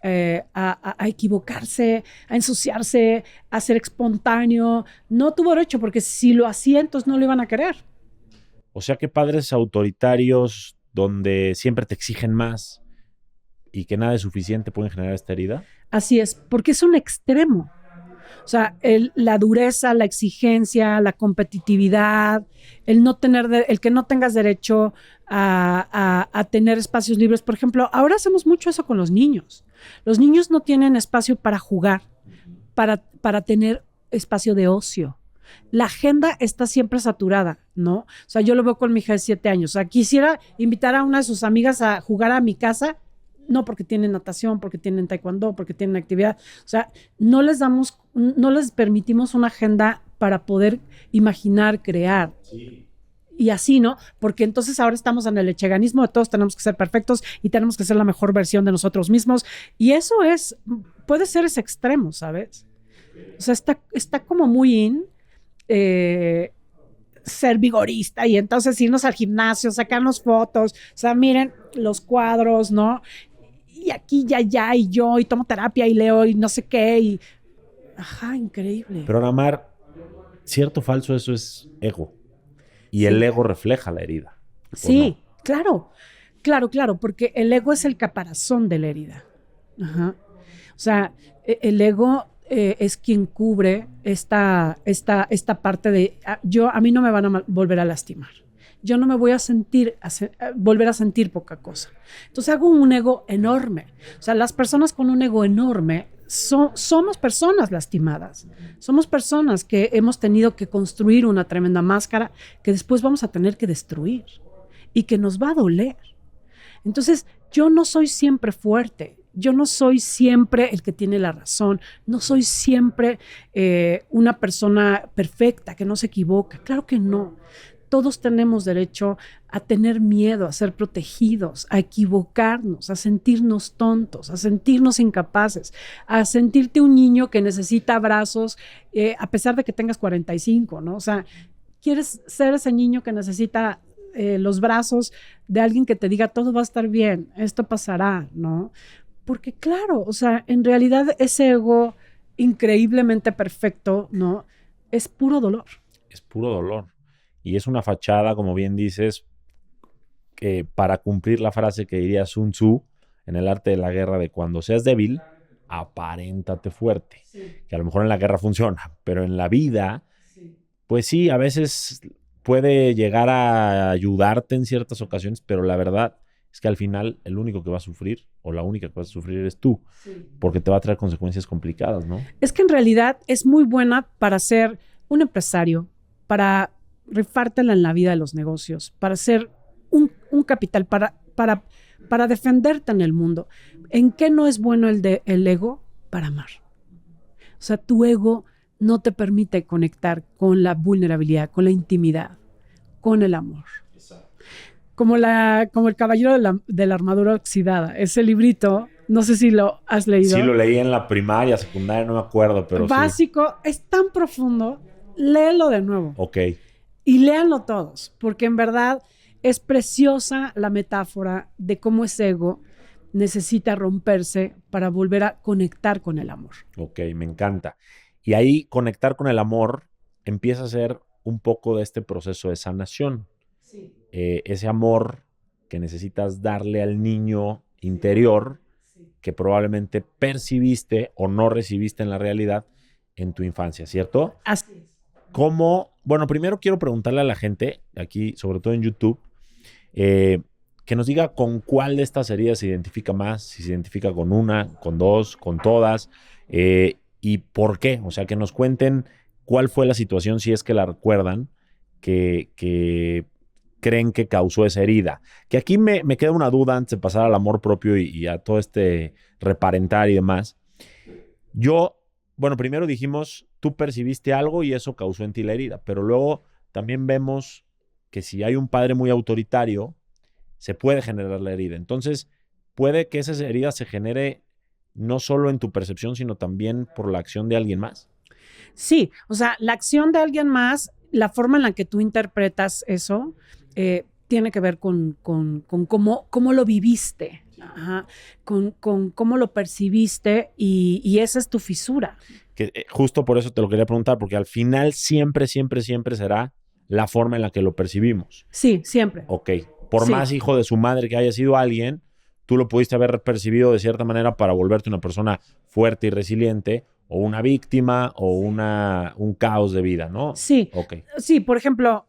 a equivocarse, a ensuciarse, a ser espontáneo. No tuvo derecho, porque si lo hacía, entonces no lo iban a querer. O sea que padres autoritarios donde siempre te exigen más y que nada es suficiente pueden generar esta herida. Así es, porque es un extremo. O sea, la dureza, la exigencia, la competitividad, el que no tengas derecho a tener espacios libres. Por ejemplo, ahora hacemos mucho eso con los niños. Los niños no tienen espacio para jugar, para tener espacio de ocio. La agenda está siempre saturada, ¿no? O sea, yo lo veo con mi hija de 7 años. O sea, quisiera invitar a una de sus amigas a jugar a mi casa, no porque tienen natación, porque tienen taekwondo, porque tienen actividad. O sea, no les permitimos una agenda para poder imaginar, crear. Sí. y así, ¿no? Porque entonces ahora estamos en el echeganismo de todos tenemos que ser perfectos y tenemos que ser la mejor versión de nosotros mismos. Y eso puede ser ese extremo, ¿sabes? O sea, está como muy ser vigorista y entonces irnos al gimnasio, sacarnos fotos, o sea, miren los cuadros, ¿no? Y aquí, ya, y yo, y tomo terapia, y leo, y no sé qué, y... Ajá, increíble. Pero Anamar, cierto o falso, eso es ego. Y el ego refleja la herida. Sí, no? Claro, porque el ego es el caparazón de la herida. Ajá. O sea, el ego es quien cubre esta parte de a mí no me van a volver a lastimar. Yo no me voy a volver a sentir poca cosa. Entonces hago un ego enorme. O sea, las personas con un ego enorme somos personas lastimadas. Somos personas que hemos tenido que construir una tremenda máscara que después vamos a tener que destruir y que nos va a doler. Entonces, yo no soy siempre fuerte. Yo no soy siempre el que tiene la razón. No soy siempre una persona perfecta, que no se equivoca. Claro que no. Todos tenemos derecho a tener miedo, a ser protegidos, a equivocarnos, a sentirnos tontos, a sentirnos incapaces, a sentirte un niño que necesita abrazos a pesar de que tengas 45, ¿no? O sea, quieres ser ese niño que necesita los brazos de alguien que te diga todo va a estar bien, esto pasará, ¿no? Porque claro, o sea, en realidad ese ego increíblemente perfecto, ¿no? Es puro dolor. Es puro dolor. Y es una fachada, como bien dices, que para cumplir la frase que diría Sun Tzu en el arte de la guerra de cuando seas débil, aparéntate fuerte. Sí. Que a lo mejor en la guerra funciona, pero en la vida, sí, pues sí, a veces puede llegar a ayudarte en ciertas ocasiones, pero la verdad es que al final el único que va a sufrir o la única que va a sufrir eres tú, sí, porque te va a traer consecuencias complicadas, ¿no? Es que en realidad es muy buena para ser un empresario, para rifártela en la vida de los negocios, para ser un capital, para defenderte en el mundo. ¿En qué no es bueno el ego? Para amar. O sea, tu ego no te permite conectar con la vulnerabilidad, con la intimidad, con el amor. Como el caballero de la armadura oxidada. Ese librito, no sé si lo has leído. Sí, lo leí en la primaria, secundaria, no me acuerdo, pero básico, sí. Es tan profundo, léelo de nuevo. Ok. Y léanlo todos, porque en verdad es preciosa la metáfora de cómo ese ego necesita romperse para volver a conectar con el amor. Ok, me encanta. Y ahí conectar con el amor empieza a ser un poco de este proceso de sanación. Sí. Ese amor que necesitas darle al niño interior, sí, que probablemente percibiste o no recibiste en la realidad en tu infancia, ¿cierto? Así es. ¿Cómo? Bueno, primero quiero preguntarle a la gente, aquí, sobre todo en YouTube, que nos diga con cuál de estas heridas se identifica más, si se identifica con una, con dos, con todas, y por qué. O sea, que nos cuenten cuál fue la situación, si es que la recuerdan, que creen que causó esa herida. Que aquí me queda una duda antes de pasar al amor propio y a todo este reparentar y demás. Bueno, primero dijimos, tú percibiste algo y eso causó en ti la herida, pero luego también vemos que si hay un padre muy autoritario, se puede generar la herida. Entonces, puede que esa herida se genere no solo en tu percepción, sino también por la acción de alguien más. Sí, o sea, la acción de alguien más, la forma en la que tú interpretas eso, tiene que ver con cómo lo viviste. Ajá, con cómo lo percibiste y esa es tu fisura. Que justo por eso te lo quería preguntar, porque al final siempre será la forma en la que lo percibimos. Sí, siempre. Ok, por más hijo de su madre que haya sido alguien, tú lo pudiste haber percibido de cierta manera para volverte una persona fuerte y resiliente, o una víctima, o un caos de vida, ¿no? Sí, okay. Sí, por ejemplo,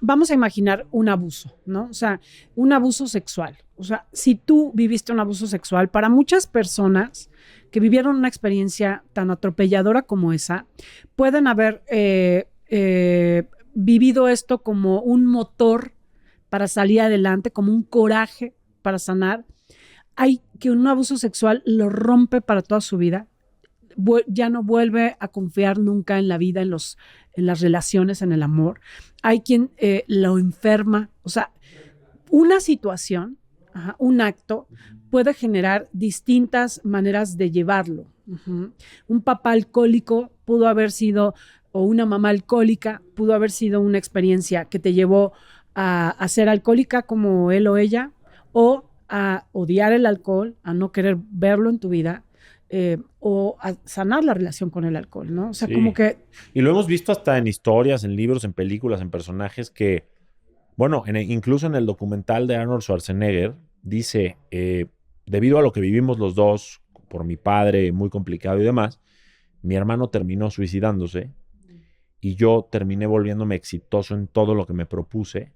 vamos a imaginar un abuso, ¿no? O sea, un abuso sexual. O sea, si tú viviste un abuso sexual, para muchas personas que vivieron una experiencia tan atropelladora como esa, pueden haber vivido esto como un motor para salir adelante, como un coraje para sanar. Hay que un abuso sexual lo rompe para toda su vida. ya no vuelve a confiar nunca en la vida, en las relaciones, en el amor. Hay quien lo enferma. O sea, una situación, un acto, puede generar distintas maneras de llevarlo. Un papá alcohólico pudo haber sido, o una mamá alcohólica pudo haber sido una experiencia que te llevó a ser alcohólica como él o ella, o a odiar el alcohol, a no querer verlo en tu vida, o a sanar la relación con el alcohol, ¿no? O sea, como que... Y lo hemos visto hasta en historias, en libros, en películas, en personajes que, bueno, incluso en el documental de Arnold Schwarzenegger, dice, debido a lo que vivimos los dos, por mi padre, muy complicado y demás, mi hermano terminó suicidándose y yo terminé volviéndome exitoso en todo lo que me propuse.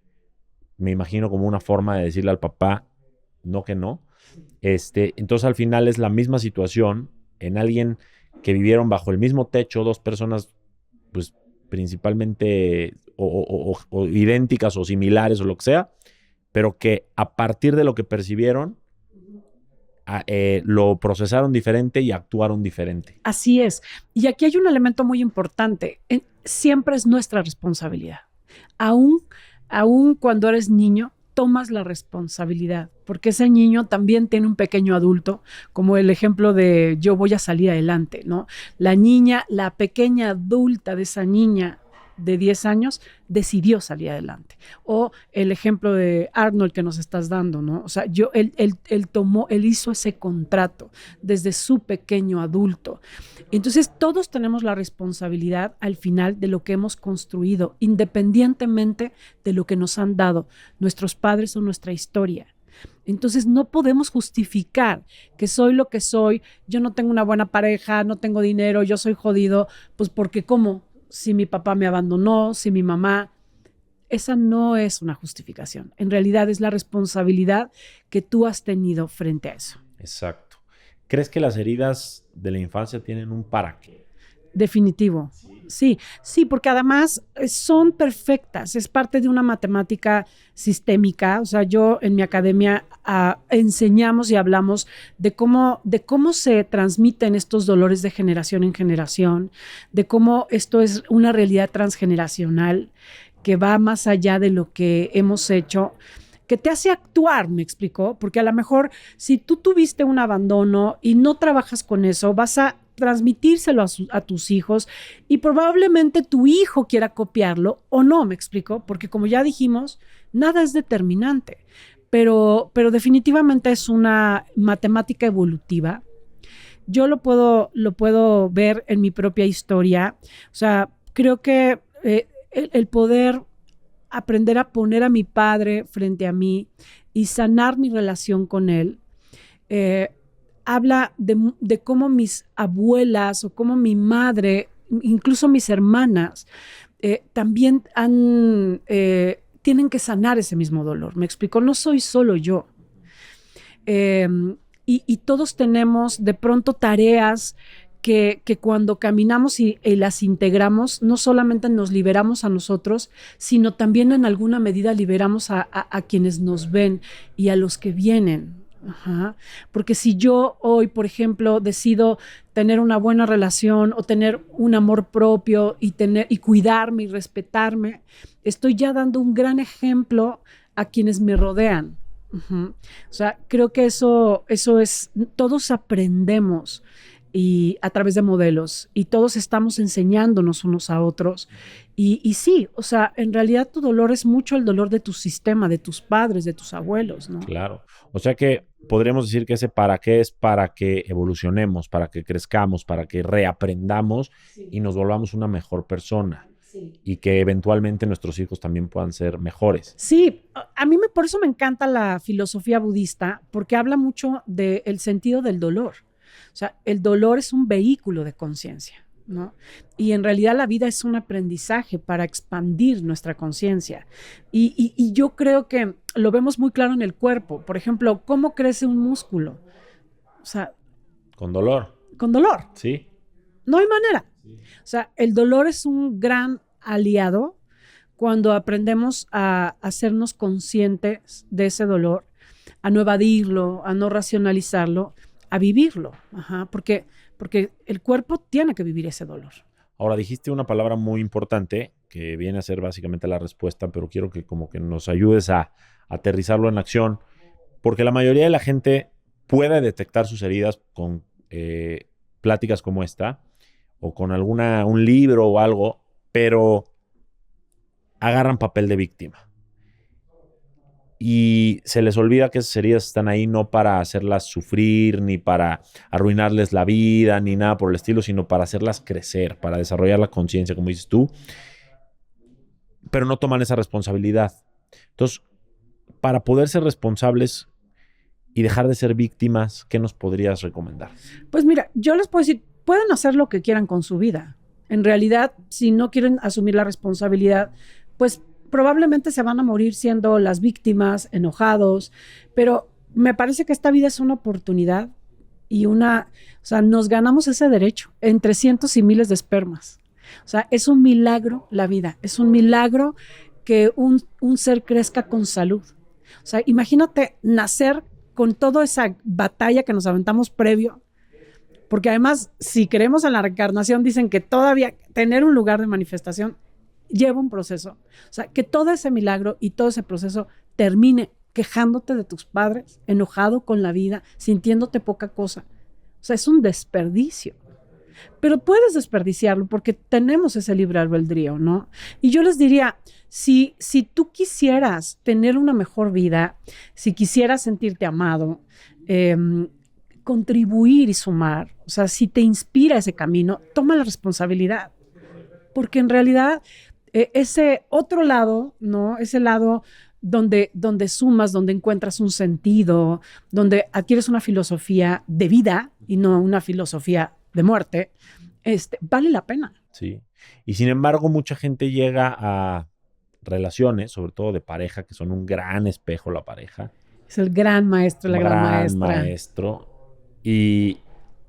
Me imagino como una forma de decirle al papá, no que no. Entonces al final es la misma situación en alguien que vivieron bajo el mismo techo, dos personas pues principalmente o idénticas o similares o lo que sea, pero que a partir de lo que percibieron lo procesaron diferente y actuaron diferente. Así es. Y aquí hay un elemento muy importante. Siempre es nuestra responsabilidad. Aún cuando eres niño, tomas la responsabilidad, porque ese niño también tiene un pequeño adulto, como el ejemplo de yo voy a salir adelante, ¿no? La pequeña adulta de esa niña de 10 años decidió salir adelante. O el ejemplo de Arnold que nos estás dando, ¿no? O sea, él hizo ese contrato desde su pequeño adulto. Entonces, todos tenemos la responsabilidad al final de lo que hemos construido, independientemente de lo que nos han dado nuestros padres o nuestra historia. Entonces no podemos justificar que soy lo que soy, yo no tengo una buena pareja, no tengo dinero, yo soy jodido, pues porque ¿cómo? Si mi papá me abandonó, si mi mamá... Esa no es una justificación. En realidad es la responsabilidad que tú has tenido frente a eso. Exacto. ¿Crees que las heridas de la infancia tienen un para qué? Definitivo. Sí, porque además son perfectas. Es parte de una matemática sistémica. O sea, yo en mi academia enseñamos y hablamos de cómo se transmiten estos dolores de generación en generación, de cómo esto es una realidad transgeneracional que va más allá de lo que hemos hecho, que te hace actuar, ¿me explicó? Porque a lo mejor si tú tuviste un abandono y no trabajas con eso, vas a transmitírselo a tus hijos y probablemente tu hijo quiera copiarlo o no, ¿me explico? Porque como ya dijimos, nada es determinante, pero definitivamente es una matemática evolutiva. Yo lo puedo ver en mi propia historia. O sea, creo que el poder aprender a poner a mi padre frente a mí y sanar mi relación con él, habla de cómo mis abuelas o cómo mi madre, incluso mis hermanas, también tienen que sanar ese mismo dolor. Me explico, no soy solo yo. Y todos tenemos de pronto tareas que cuando caminamos y las integramos, no solamente nos liberamos a nosotros, sino también en alguna medida liberamos a quienes nos ven y a los que vienen. Ajá. Porque si yo hoy, por ejemplo, decido tener una buena relación o tener un amor propio y cuidarme y respetarme, estoy ya dando un gran ejemplo a quienes me rodean. O sea, creo que eso es, todos aprendemos y a través de modelos y todos estamos enseñándonos unos a otros y sí, o sea, en realidad tu dolor es mucho el dolor de tu sistema, de tus padres, de tus abuelos, ¿no? Claro, o sea que podríamos decir que ese para qué es para que evolucionemos, para que crezcamos, para que reaprendamos y nos volvamos una mejor persona. Sí. Y que eventualmente nuestros hijos también puedan ser mejores. Sí, a mí por eso me encanta la filosofía budista, porque habla mucho del sentido del dolor. O sea, el dolor es un vehículo de conciencia, ¿no? Y en realidad la vida es un aprendizaje para expandir nuestra conciencia. Y yo creo que lo vemos muy claro en el cuerpo. Por ejemplo, ¿cómo crece un músculo? O sea... Con dolor. Con dolor. Sí. No hay manera. Sí. O sea, el dolor es un gran aliado cuando aprendemos a hacernos conscientes de ese dolor, a no evadirlo, a no racionalizarlo, a vivirlo. Ajá, porque porque el cuerpo tiene que vivir ese dolor. Ahora, dijiste una palabra muy importante que viene a ser básicamente la respuesta, pero quiero que como que nos ayudes a aterrizarlo en acción, porque la mayoría de la gente puede detectar sus heridas con pláticas como esta, o con un libro o algo, pero agarran papel de víctima. Y se les olvida que esas heridas están ahí no para hacerlas sufrir, ni para arruinarles la vida, ni nada por el estilo, sino para hacerlas crecer, para desarrollar la conciencia, como dices tú. Pero no toman esa responsabilidad. Entonces, para poder ser responsables y dejar de ser víctimas, ¿qué nos podrías recomendar? Pues mira, yo les puedo decir, pueden hacer lo que quieran con su vida. En realidad, si no quieren asumir la responsabilidad, pues probablemente se van a morir siendo las víctimas, enojados, pero me parece que esta vida es una oportunidad y o sea, nos ganamos ese derecho entre cientos y miles de espermas. O sea, es un milagro la vida, es un milagro que un ser crezca con salud. O sea, imagínate nacer con toda esa batalla que nos aventamos previo, porque además, si creemos en la reencarnación, dicen que todavía tener un lugar de manifestación lleva un proceso. O sea, que todo ese milagro y todo ese proceso termine quejándote de tus padres, enojado con la vida, sintiéndote poca cosa. O sea, es un desperdicio. Pero puedes desperdiciarlo porque tenemos ese libre albedrío, ¿no? Y yo les diría, si tú quisieras tener una mejor vida, si quisieras sentirte amado, contribuir y sumar, o sea, si te inspira ese camino, toma la responsabilidad. Porque en realidad ese otro lado, ¿no? Ese lado donde sumas, donde encuentras un sentido, donde adquieres una filosofía de vida y no una filosofía de muerte, vale la pena. Sí. Y sin embargo, mucha gente llega a relaciones, sobre todo de pareja, que son un gran espejo la pareja. Es el gran maestro, la gran maestra. Maestro. Y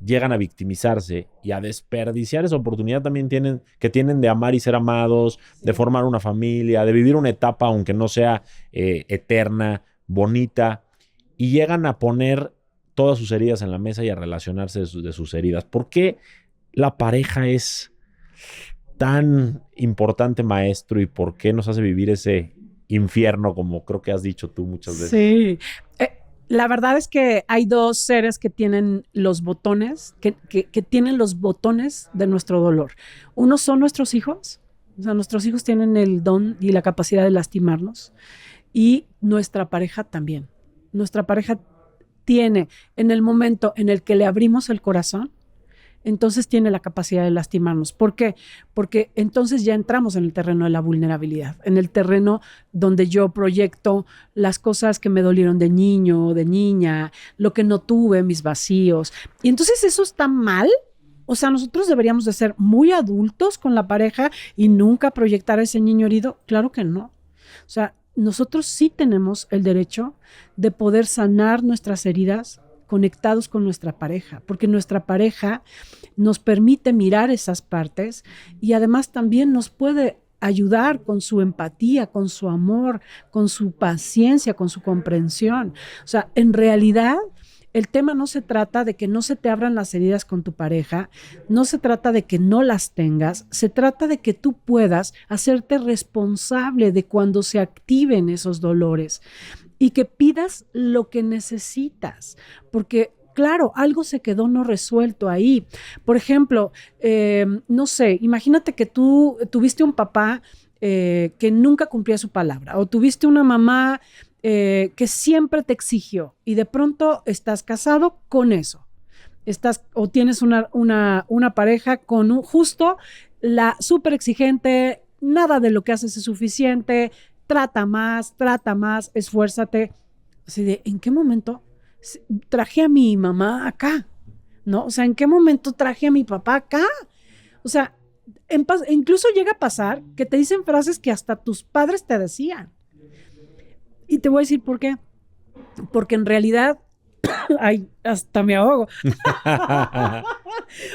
llegan a victimizarse y a desperdiciar esa oportunidad también tienen de amar y ser amados, de formar una familia, de vivir una etapa, aunque no sea eterna, bonita, y llegan a poner todas sus heridas en la mesa y a relacionarse de sus heridas. ¿Por qué la pareja es tan importante, maestro, y por qué nos hace vivir ese infierno, como creo que has dicho tú muchas veces? Sí. La verdad es que hay dos seres que tienen los botones, que tienen los botones de nuestro dolor. Uno son nuestros hijos, o sea, nuestros hijos tienen el don y la capacidad de lastimarnos, y nuestra pareja también. Nuestra pareja tiene, en el momento en el que le abrimos el corazón, entonces tiene la capacidad de lastimarnos. ¿Por qué? Porque entonces ya entramos en el terreno de la vulnerabilidad, en el terreno donde yo proyecto las cosas que me dolieron de niño o de niña, lo que no tuve, mis vacíos. Y entonces eso está mal. O sea, nosotros deberíamos de ser muy adultos con la pareja y nunca proyectar a ese niño herido. Claro que no. O sea, nosotros sí tenemos el derecho de poder sanar nuestras heridas conectados con nuestra pareja, porque nuestra pareja nos permite mirar esas partes y además también nos puede ayudar con su empatía, con su amor, con su paciencia, con su comprensión. O sea, en realidad el tema no se trata de que no se te abran las heridas con tu pareja, no se trata de que no las tengas, se trata de que tú puedas hacerte responsable de cuando se activen esos dolores y que pidas lo que necesitas, porque claro, algo se quedó no resuelto ahí. Por ejemplo, no sé, imagínate que tú tuviste un papá que nunca cumplía su palabra, o tuviste una mamá que siempre te exigió y de pronto estás casado con eso. O tienes una pareja con justo la súper exigente, nada de lo que haces es suficiente, trata más, esfuérzate. Así de, ¿en qué momento traje a mi mamá acá? ¿No? O sea, ¿en qué momento traje a mi papá acá? O sea, incluso llega a pasar que te dicen frases que hasta tus padres te decían. Y te voy a decir por qué. Porque en realidad, ay, hasta me ahogo.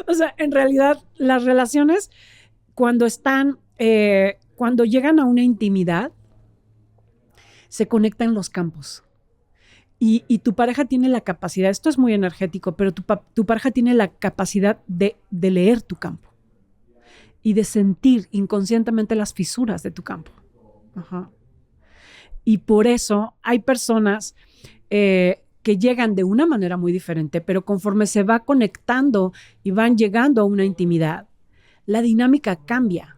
O sea, en realidad, las relaciones, cuando llegan a una intimidad, se conectan los campos. Y tu pareja tiene la capacidad, esto es muy energético, pero tu pareja tiene la capacidad de leer tu campo y de sentir inconscientemente las fisuras de tu campo. Ajá. Y por eso hay personas que llegan de una manera muy diferente, pero conforme se va conectando y van llegando a una intimidad, la dinámica cambia.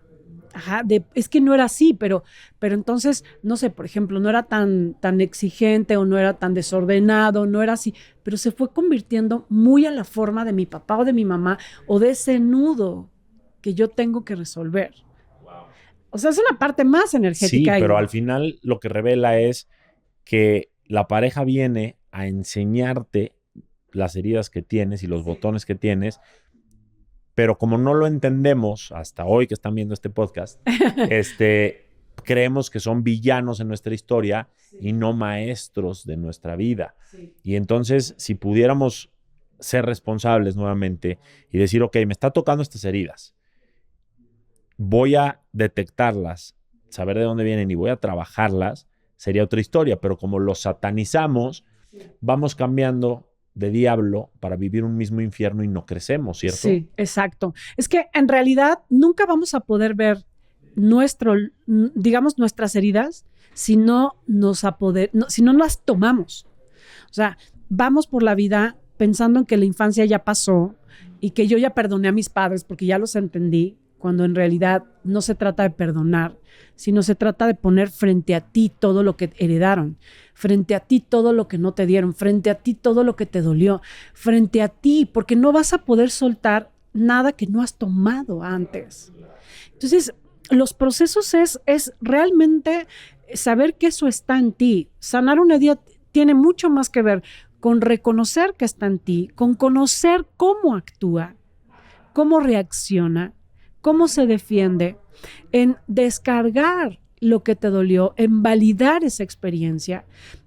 Ajá, es que no era así, pero entonces, no sé, por ejemplo, no era tan exigente o no era tan desordenado, no era así, pero se fue convirtiendo muy a la forma de mi papá o de mi mamá o de ese nudo que yo tengo que resolver. Wow. O sea, es una parte más energética. Sí, pero al final lo que revela es que la pareja viene a enseñarte las heridas que tienes y los botones que tienes. Pero como no lo entendemos hasta hoy que están viendo este podcast, creemos que son villanos en nuestra historia y no maestros de nuestra vida. Sí. Y entonces, si pudiéramos ser responsables nuevamente y decir, ok, me está tocando estas heridas, voy a detectarlas, saber de dónde vienen y voy a trabajarlas, sería otra historia. Pero como los satanizamos, vamos cambiando de diablo para vivir un mismo infierno y no crecemos, ¿cierto? Sí, exacto. Es que en realidad nunca vamos a poder ver nuestras heridas si no si no las tomamos. O sea, vamos por la vida pensando en que la infancia ya pasó y que yo ya perdoné a mis padres porque ya los entendí, cuando en realidad no se trata de perdonar, sino se trata de poner frente a ti todo lo que heredaron, frente a ti todo lo que no te dieron, frente a ti todo lo que te dolió, frente a ti, porque no vas a poder soltar nada que no has tomado antes. Entonces, los procesos es realmente saber que eso está en ti. Sanar una herida tiene mucho más que ver con reconocer que está en ti, con conocer cómo actúa, cómo reacciona, cómo se defiende, en descargar lo que te dolió, en validar esa experiencia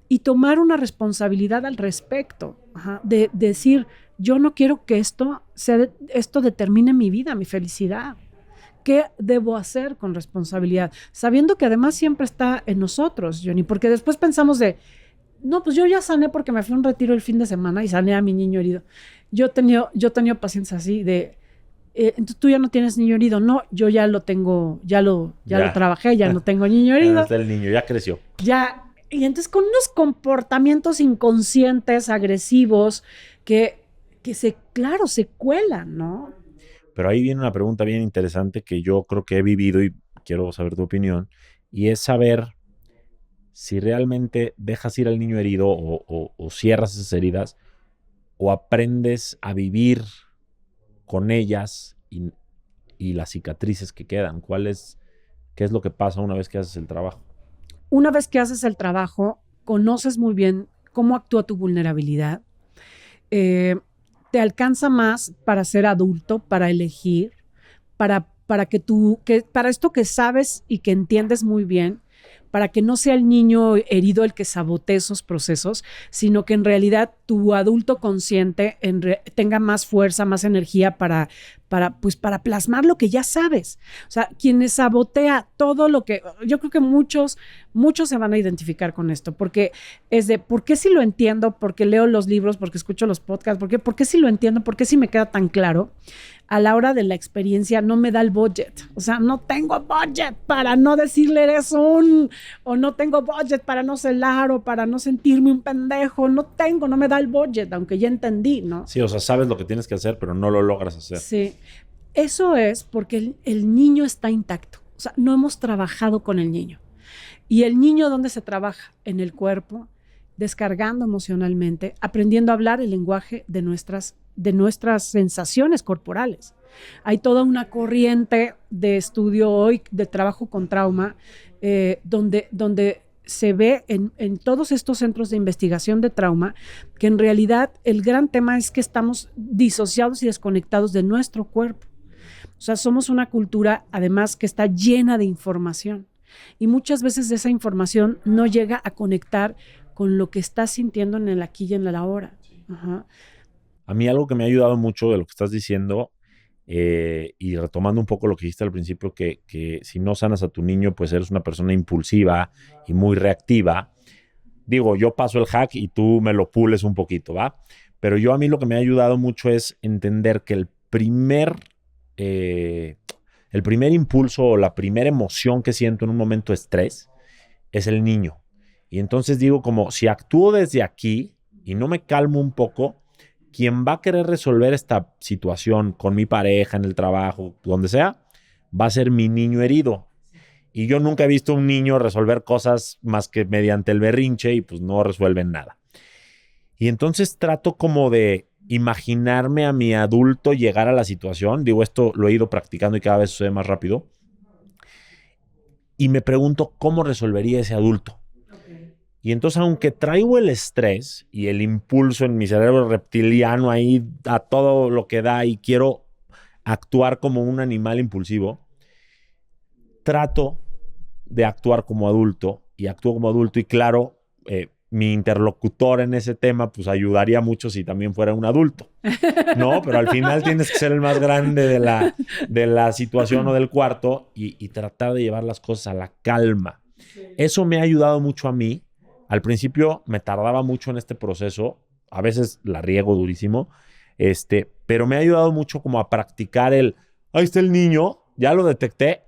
y tomar una responsabilidad al respecto. Ajá, de decir, yo no quiero que esto determine mi vida, mi felicidad. ¿Qué debo hacer con responsabilidad? Sabiendo que además siempre está en nosotros, Johnny, porque después pensamos no, pues yo ya sané porque me fui a un retiro el fin de semana y sané a mi niño herido. Yo he tenido pacientes así entonces tú ya no tienes niño herido. No, yo ya lo tengo, ya lo trabajé, ya no tengo niño herido. Ya está el niño, ya creció. Ya, y entonces con unos comportamientos inconscientes, agresivos, que se cuelan, ¿no? Pero ahí viene una pregunta bien interesante que yo creo que he vivido y quiero saber tu opinión, y es saber si realmente dejas ir al niño herido o cierras esas heridas o aprendes a vivir con ellas y las cicatrices que quedan. ¿Qué es lo que pasa una vez que haces el trabajo? Una vez que haces el trabajo, conoces muy bien cómo actúa tu vulnerabilidad. Te alcanza más para ser adulto, para elegir, para esto que sabes y que entiendes muy bien, para que no sea el niño herido el que sabotee esos procesos, sino que en realidad tu adulto consciente tenga más fuerza, más energía para plasmar lo que ya sabes. O sea, quienes sabotea todo lo que... Yo creo que muchos se van a identificar con esto, porque es de, ¿por qué si lo entiendo? Porque leo los libros, porque escucho los podcasts, ¿por qué si lo entiendo? ¿Por qué si me queda tan claro? A la hora de la experiencia no me da el budget. O sea, no tengo budget para no decirle eres o no tengo budget para no celar o para no sentirme un pendejo. No me da el budget, aunque ya entendí, ¿no? Sí, o sea, sabes lo que tienes que hacer, pero no lo logras hacer. Sí. Eso es porque el niño está intacto. O sea, no hemos trabajado con el niño. ¿Y el niño dónde se trabaja? En el cuerpo, descargando emocionalmente, aprendiendo a hablar el lenguaje de nuestras sensaciones corporales. Hay toda una corriente de estudio hoy de trabajo con trauma, donde se ve en todos estos centros de investigación de trauma que en realidad el gran tema es que estamos disociados y desconectados de nuestro cuerpo. O sea, somos una cultura además que está llena de información y muchas veces esa información no llega a conectar con lo que estás sintiendo en el aquí y en el ahora. Ajá. A mí algo que me ha ayudado mucho de lo que estás diciendo, y retomando un poco lo que dijiste al principio, que si no sanas a tu niño, pues eres una persona impulsiva y muy reactiva. digo, yo paso el hack y tú me lo pules un poquito, ¿va? Pero a mí lo que me ha ayudado mucho es entender que el primer impulso o la primera emoción que siento en un momento de estrés es el niño. Y entonces digo como, si actúo desde aquí y no me calmo un poco, quien va a querer resolver esta situación con mi pareja, en el trabajo, donde sea, va a ser mi niño herido. Y yo nunca he visto a un niño resolver cosas más que mediante el berrinche y pues no resuelven nada. Y entonces trato como de imaginarme a mi adulto llegar a la situación. Digo, esto lo he ido practicando y cada vez sucede más rápido. Y me pregunto cómo resolvería ese adulto. Y entonces, aunque traigo el estrés y el impulso en mi cerebro reptiliano ahí a todo lo que da y quiero actuar como un animal impulsivo, trato de actuar como adulto y actúo como adulto y claro, mi interlocutor en ese tema pues ayudaría mucho si también fuera un adulto, ¿no? Pero al final tienes que ser el más grande de la situación o del cuarto y tratar de llevar las cosas a la calma. Eso me ha ayudado mucho a mí. Al principio me tardaba mucho en este proceso, a veces la riego durísimo, pero me ha ayudado mucho como a practicar ahí está el niño, ya lo detecté,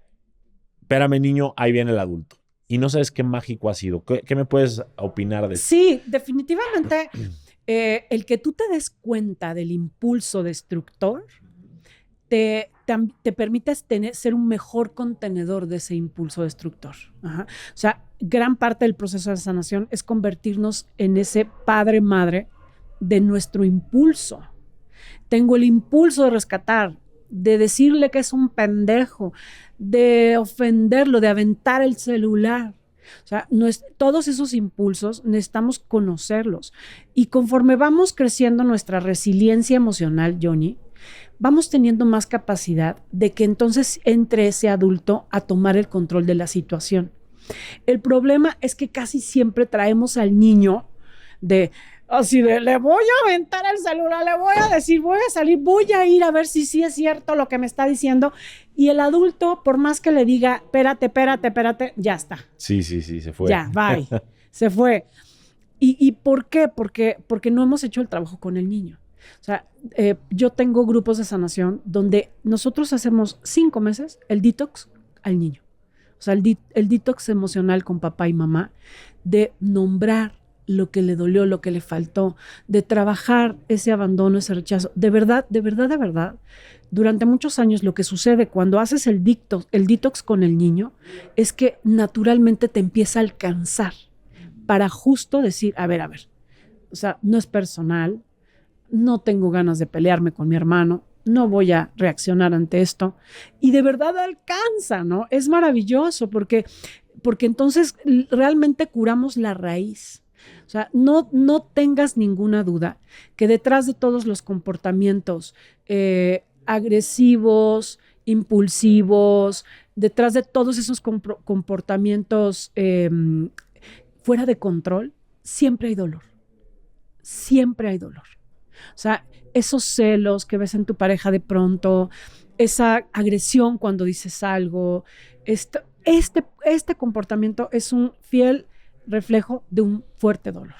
espérame niño, ahí viene el adulto. Y no sabes qué mágico ha sido. ¿Qué me puedes opinar de eso? Sí, definitivamente el que tú te des cuenta del impulso destructor te permite ser un mejor contenedor de ese impulso destructor. Ajá. O sea, gran parte del proceso de sanación es convertirnos en ese padre-madre de nuestro impulso. Tengo el impulso de rescatar, de decirle que es un pendejo, de ofenderlo, de aventar el celular. O sea, todos esos impulsos necesitamos conocerlos. Y conforme vamos creciendo nuestra resiliencia emocional, Johnny, vamos teniendo más capacidad de que entonces entre ese adulto a tomar el control de la situación. El problema es que casi siempre traemos al niño le voy a aventar el celular, le voy a decir, voy a salir, voy a ir a ver si sí es cierto lo que me está diciendo. Y el adulto, por más que le diga, espérate, ya está. Sí, se fue. Ya, bye, se fue. ¿Y por qué? Porque no hemos hecho el trabajo con el niño. O sea, yo tengo grupos de sanación donde nosotros hacemos 5 meses el detox al niño. O sea, el detox emocional con papá y mamá, de nombrar lo que le dolió, lo que le faltó, de trabajar ese abandono, ese rechazo. De verdad, durante muchos años lo que sucede cuando haces el detox con el niño es que naturalmente te empieza a alcanzar para justo decir, a ver, o sea, no es personal, no tengo ganas de pelearme con mi hermano, no voy a reaccionar ante esto. Y de verdad alcanza, ¿no? Es maravilloso porque entonces realmente curamos la raíz. O sea, no tengas ninguna duda que detrás de todos los comportamientos agresivos, impulsivos, detrás de todos esos comportamientos fuera de control, siempre hay dolor. Siempre hay dolor. O sea, esos celos que ves en tu pareja de pronto, esa agresión cuando dices algo, este comportamiento es un fiel reflejo de un fuerte dolor.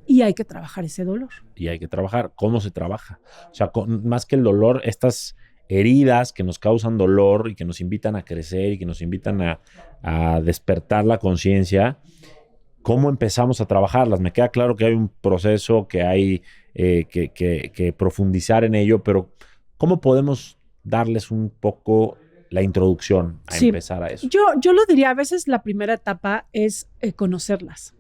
Y hay que trabajar ese dolor. Y hay que trabajar. ¿Cómo se trabaja? O sea, más que el dolor, estas heridas que nos causan dolor y que nos invitan a crecer y que nos invitan a despertar la conciencia, ¿cómo empezamos a trabajarlas? Me queda claro que hay un proceso, que hay que profundizar en ello, pero ¿cómo podemos darles un poco la introducción a empezar a eso? Yo lo diría, a veces la primera etapa es conocerlas.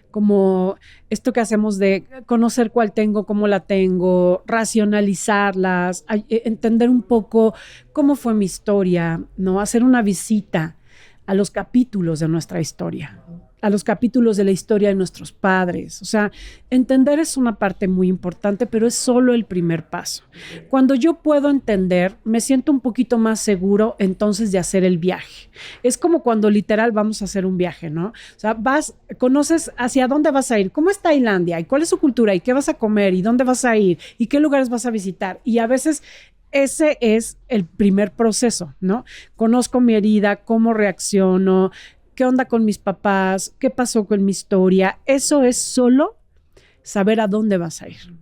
Como esto que hacemos de conocer cuál tengo, cómo la tengo, racionalizarlas, entender un poco cómo fue mi historia, ¿no? Hacer una visita a los capítulos de nuestra historia, a los capítulos de la historia de nuestros padres. O sea, entender es una parte muy importante, pero es solo el primer paso. Cuando yo puedo entender, me siento un poquito más seguro entonces de hacer el viaje. Es como cuando literal vamos a hacer un viaje, ¿no? O sea, conoces hacia dónde vas a ir, cómo es Tailandia y cuál es su cultura y qué vas a comer y dónde vas a ir y qué lugares vas a visitar. Y a veces ese es el primer proceso, ¿no? Conozco mi herida, cómo reacciono, qué onda con mis papás, qué pasó con mi historia. Eso es solo saber a dónde vas a ir.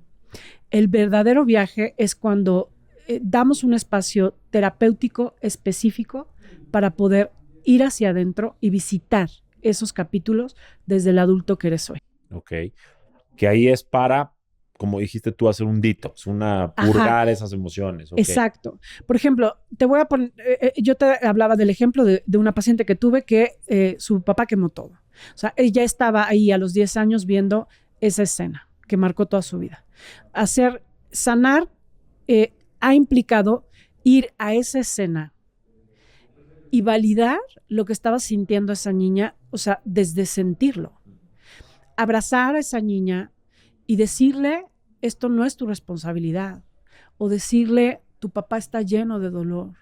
El verdadero viaje es cuando damos un espacio terapéutico específico para poder ir hacia adentro y visitar esos capítulos desde el adulto que eres hoy. Ok. Que ahí es para, como dijiste tú, hacer un detox, purgar esas emociones. Okay. Exacto. Por ejemplo, te voy a poner, yo te hablaba del ejemplo de una paciente que tuve que su papá quemó todo. O sea, ella estaba ahí a los 10 años viendo esa escena que marcó toda su vida. Sanar ha implicado ir a esa escena y validar lo que estaba sintiendo esa niña, o sea, desde sentirlo. Abrazar a esa niña y decirle, esto no es tu responsabilidad. O decirle, tu papá está lleno de dolor.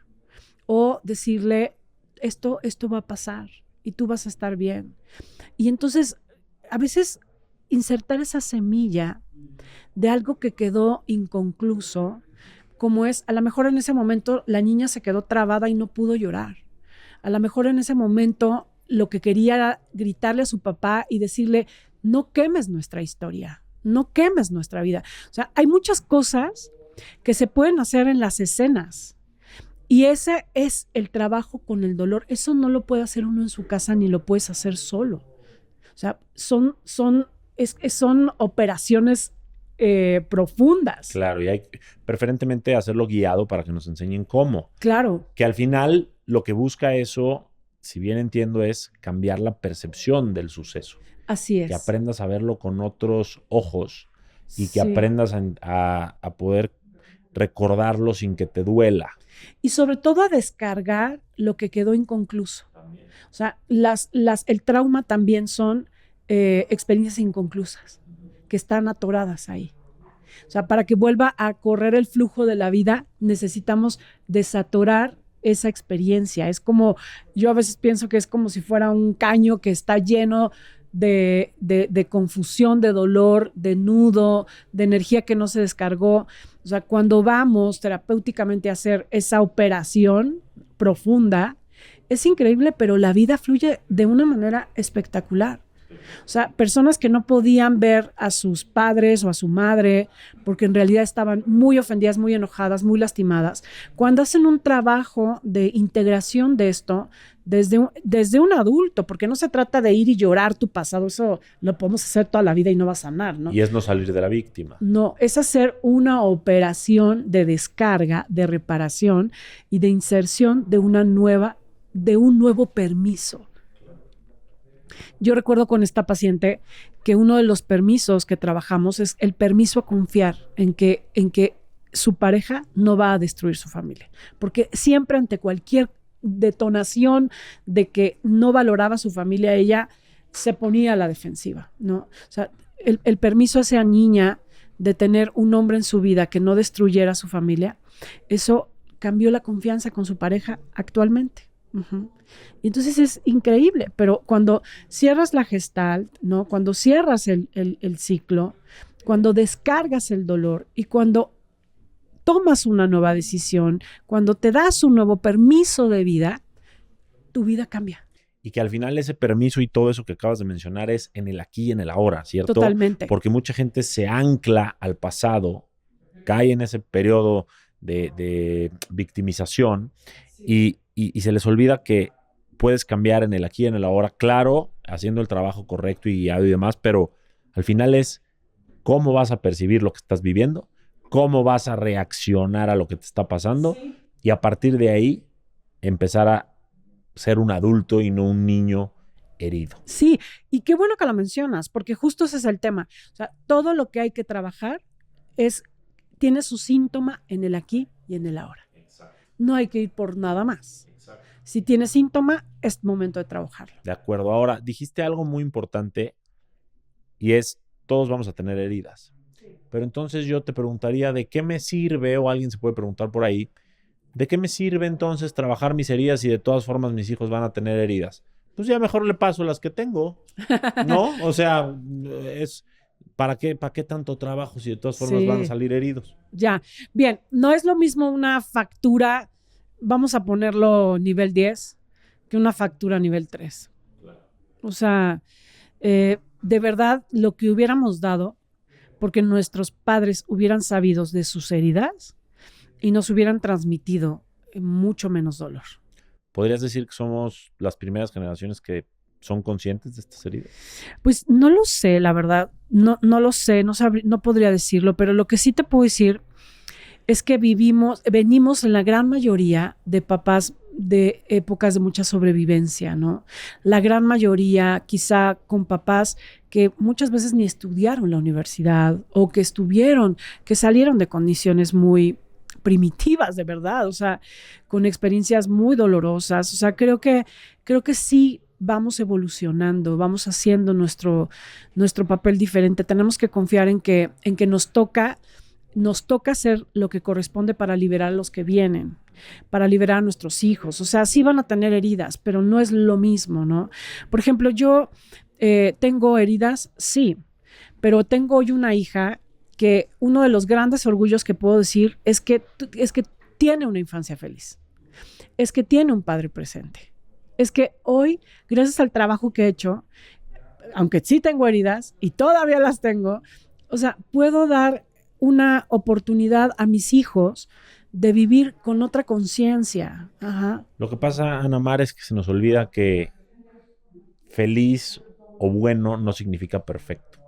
O decirle, esto va a pasar y tú vas a estar bien. Y entonces, a veces, insertar esa semilla de algo que quedó inconcluso, como es, a lo mejor en ese momento la niña se quedó trabada y no pudo llorar. A lo mejor en ese momento lo que quería era gritarle a su papá y decirle, no quemes nuestra historia, no quemes nuestra vida. O sea, hay muchas cosas que se pueden hacer en las escenas y ese es el trabajo con el dolor. Eso no lo puede hacer uno en su casa ni lo puedes hacer solo. O sea, son operaciones profundas. Claro, y hay preferentemente hacerlo guiado para que nos enseñen cómo. Claro. Que al final lo que busca eso, si bien entiendo, es cambiar la percepción del suceso. Así es. Que aprendas a verlo con otros ojos y que aprendas a poder recordarlo sin que te duela. Y sobre todo a descargar lo que quedó inconcluso. También. O sea, el trauma también son experiencias inconclusas que están atoradas ahí. O sea, para que vuelva a correr el flujo de la vida, necesitamos desatorar esa experiencia. Es como, yo a veces pienso que es como si fuera un caño que está lleno de confusión, de dolor, de nudo, de energía que no se descargó. O sea, cuando vamos terapéuticamente a hacer esa operación profunda, es increíble, pero la vida fluye de una manera espectacular. O sea, personas que no podían ver a sus padres o a su madre porque en realidad estaban muy ofendidas, muy enojadas, muy lastimadas. Cuando hacen un trabajo de integración de esto desde un adulto, porque no se trata de ir y llorar tu pasado, eso lo podemos hacer toda la vida y no va a sanar, ¿no? Y es no salir de la víctima. No, es hacer una operación de descarga, de reparación y de inserción de un nuevo permiso. Yo recuerdo con esta paciente que uno de los permisos que trabajamos es el permiso a confiar en que su pareja no va a destruir su familia. Porque siempre ante cualquier detonación de que no valoraba a su familia, ella se ponía a la defensiva, ¿no? O sea, el permiso a esa niña de tener un hombre en su vida que no destruyera a su familia, eso cambió la confianza con su pareja actualmente. Uh-huh. Y entonces es increíble, pero cuando cierras la gestalt, ¿no? Cuando cierras el ciclo, cuando descargas el dolor y cuando tomas una nueva decisión, cuando te das un nuevo permiso de vida, tu vida cambia. Y que al final ese permiso y todo eso que acabas de mencionar es en el aquí y en el ahora, ¿cierto? Totalmente. Porque mucha gente se ancla al pasado, cae en ese periodo de victimización y se les olvida que puedes cambiar en el aquí y en el ahora, claro, haciendo el trabajo correcto y guiado y demás, pero al final es cómo vas a percibir lo que estás viviendo, cómo vas a reaccionar a lo que te está pasando y a partir de ahí empezar a ser un adulto y no un niño herido. Sí, y qué bueno que lo mencionas, porque justo ese es el tema. O sea, todo lo que hay que trabajar tiene su síntoma en el aquí y en el ahora. Exacto. No hay que ir por nada más. Exacto. Si tiene síntoma, es momento de trabajarlo. De acuerdo. Ahora, dijiste algo muy importante y es, todos vamos a tener heridas. Sí. Pero entonces yo te preguntaría, ¿de qué me sirve? O alguien se puede preguntar por ahí, ¿de qué me sirve entonces trabajar mis heridas si de todas formas mis hijos van a tener heridas? Pues ya mejor le paso las que tengo, ¿no? O sea, ¿para qué tanto trabajo si de todas formas van a salir heridos? Ya, bien, no es lo mismo una factura, vamos a ponerlo nivel 10, que una factura nivel 3. O sea, de verdad, lo que hubiéramos dado porque nuestros padres hubieran sabido de sus heridas y nos hubieran transmitido mucho menos dolor. ¿Podrías decir que somos las primeras generaciones que son conscientes de estas heridas? Pues no lo sé, la verdad. No lo sé, no podría decirlo, pero lo que sí te puedo decir es que venimos en la gran mayoría de papás de épocas de mucha sobrevivencia, ¿no? La gran mayoría quizá con papás que muchas veces ni estudiaron la universidad o que salieron de condiciones muy primitivas, de verdad, o sea, con experiencias muy dolorosas. O sea, creo que sí vamos evolucionando, vamos haciendo nuestro papel diferente. Tenemos que confiar en que nos toca hacer lo que corresponde para liberar a los que vienen, para liberar a nuestros hijos. O sea, sí van a tener heridas, pero no es lo mismo, ¿no? Por ejemplo, yo tengo heridas, sí, pero tengo hoy una hija que uno de los grandes orgullos que puedo decir es que tiene una infancia feliz, es que tiene un padre presente, es que hoy, gracias al trabajo que he hecho, aunque sí tengo heridas y todavía las tengo, o sea, puedo dar una oportunidad a mis hijos de vivir con otra conciencia. Ajá. Lo que pasa, Ana Mar, es que se nos olvida que feliz o bueno no significa perfecto.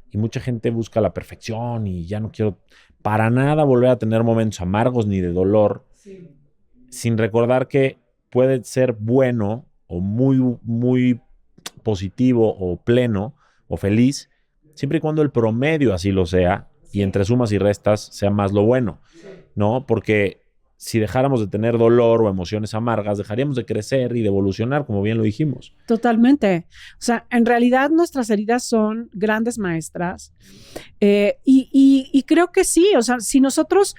Y mucha gente busca la perfección y ya no quiero para nada volver a tener momentos amargos ni de dolor, sin recordar que puede ser bueno o muy, muy positivo o pleno o feliz, siempre y cuando el promedio así lo sea y entre sumas y restas sea más lo bueno, ¿no? Porque si dejáramos de tener dolor o emociones amargas, dejaríamos de crecer y de evolucionar, como bien lo dijimos. Totalmente. O sea, en realidad nuestras heridas son grandes maestras y creo que sí. O sea, si nosotros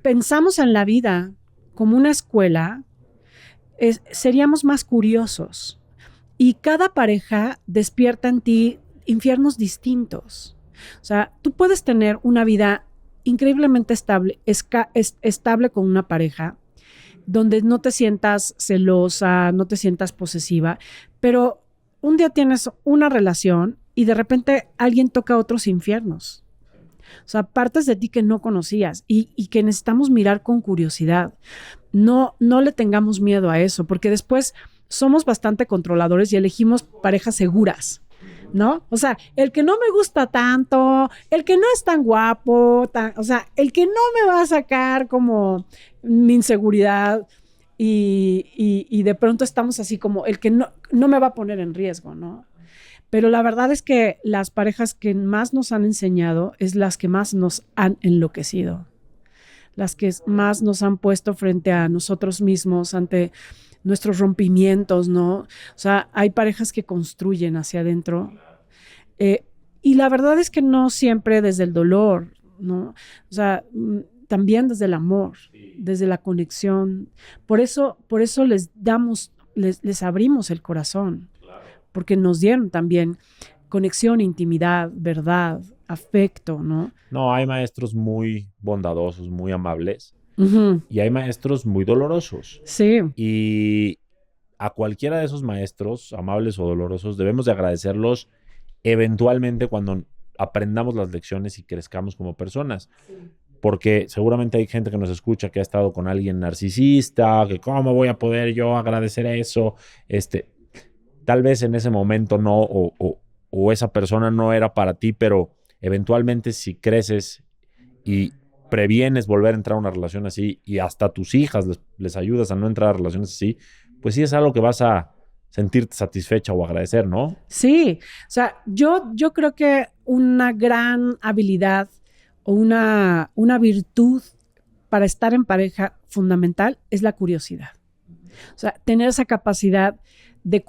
pensamos en la vida como una escuela, seríamos más curiosos. Y cada pareja despierta en ti infiernos distintos. O sea, tú puedes tener una vida increíblemente estable con una pareja, donde no te sientas celosa, no te sientas posesiva, pero un día tienes una relación y de repente alguien toca otros infiernos. O sea, partes de ti que no conocías y que necesitamos mirar con curiosidad. No le tengamos miedo a eso, porque después somos bastante controladores y elegimos parejas seguras, ¿no? O sea, el que no me gusta tanto, el que no es tan guapo, o sea, el que no me va a sacar como mi inseguridad y de pronto estamos así como el que no me va a poner en riesgo, ¿no? Pero la verdad es que las parejas que más nos han enseñado es las que más nos han enloquecido, las que más nos han puesto frente a nosotros mismos, ante nuestros rompimientos, ¿no? O sea, hay parejas que construyen hacia adentro y la verdad es que no siempre desde el dolor, ¿no? O sea, también desde el amor, desde la conexión. Por eso les abrimos el corazón, porque nos dieron también conexión, intimidad, verdad, afecto, ¿no? No, hay maestros muy bondadosos, muy amables. Uh-huh. Y hay maestros muy dolorosos. Sí. Y a cualquiera de esos maestros, amables o dolorosos, debemos de agradecerlos eventualmente cuando aprendamos las lecciones y crezcamos como personas. Sí. Porque seguramente hay gente que nos escucha que ha estado con alguien narcisista, que cómo voy a poder yo agradecer eso. Tal vez en ese momento no, o esa persona no era para ti, pero eventualmente si creces y previenes volver a entrar a una relación así y hasta a tus hijas les ayudas a no entrar a relaciones así, pues sí es algo que vas a sentirte satisfecha o agradecer, ¿no? Sí, o sea, yo creo que una gran habilidad o una virtud para estar en pareja fundamental es la curiosidad. O sea, tener esa capacidad de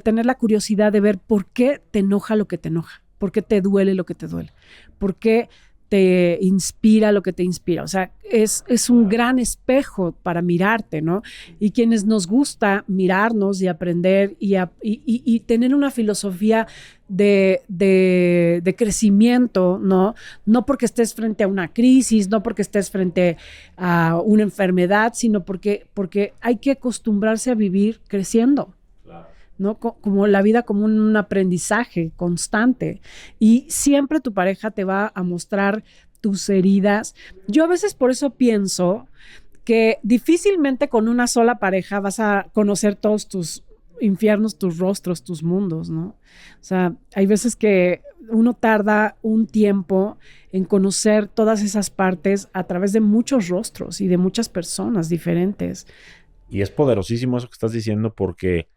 tener la curiosidad de ver por qué te enoja lo que te enoja, por qué te duele lo que te duele, por qué te inspira lo que te inspira. O sea, es un gran espejo para mirarte, ¿no? Y quienes nos gusta mirarnos y aprender y tener una filosofía de crecimiento, ¿no? No porque estés frente a una crisis, no porque estés frente a una enfermedad, sino porque hay que acostumbrarse a vivir creciendo. Claro. ¿no? Como la vida como un aprendizaje constante. Y siempre tu pareja te va a mostrar tus heridas. Yo a veces por eso pienso que difícilmente con una sola pareja vas a conocer todos tus infiernos, tus rostros, tus mundos, ¿no? O sea, hay veces que uno tarda un tiempo en conocer todas esas partes a través de muchos rostros y de muchas personas diferentes. Y es poderosísimo eso que estás diciendo porque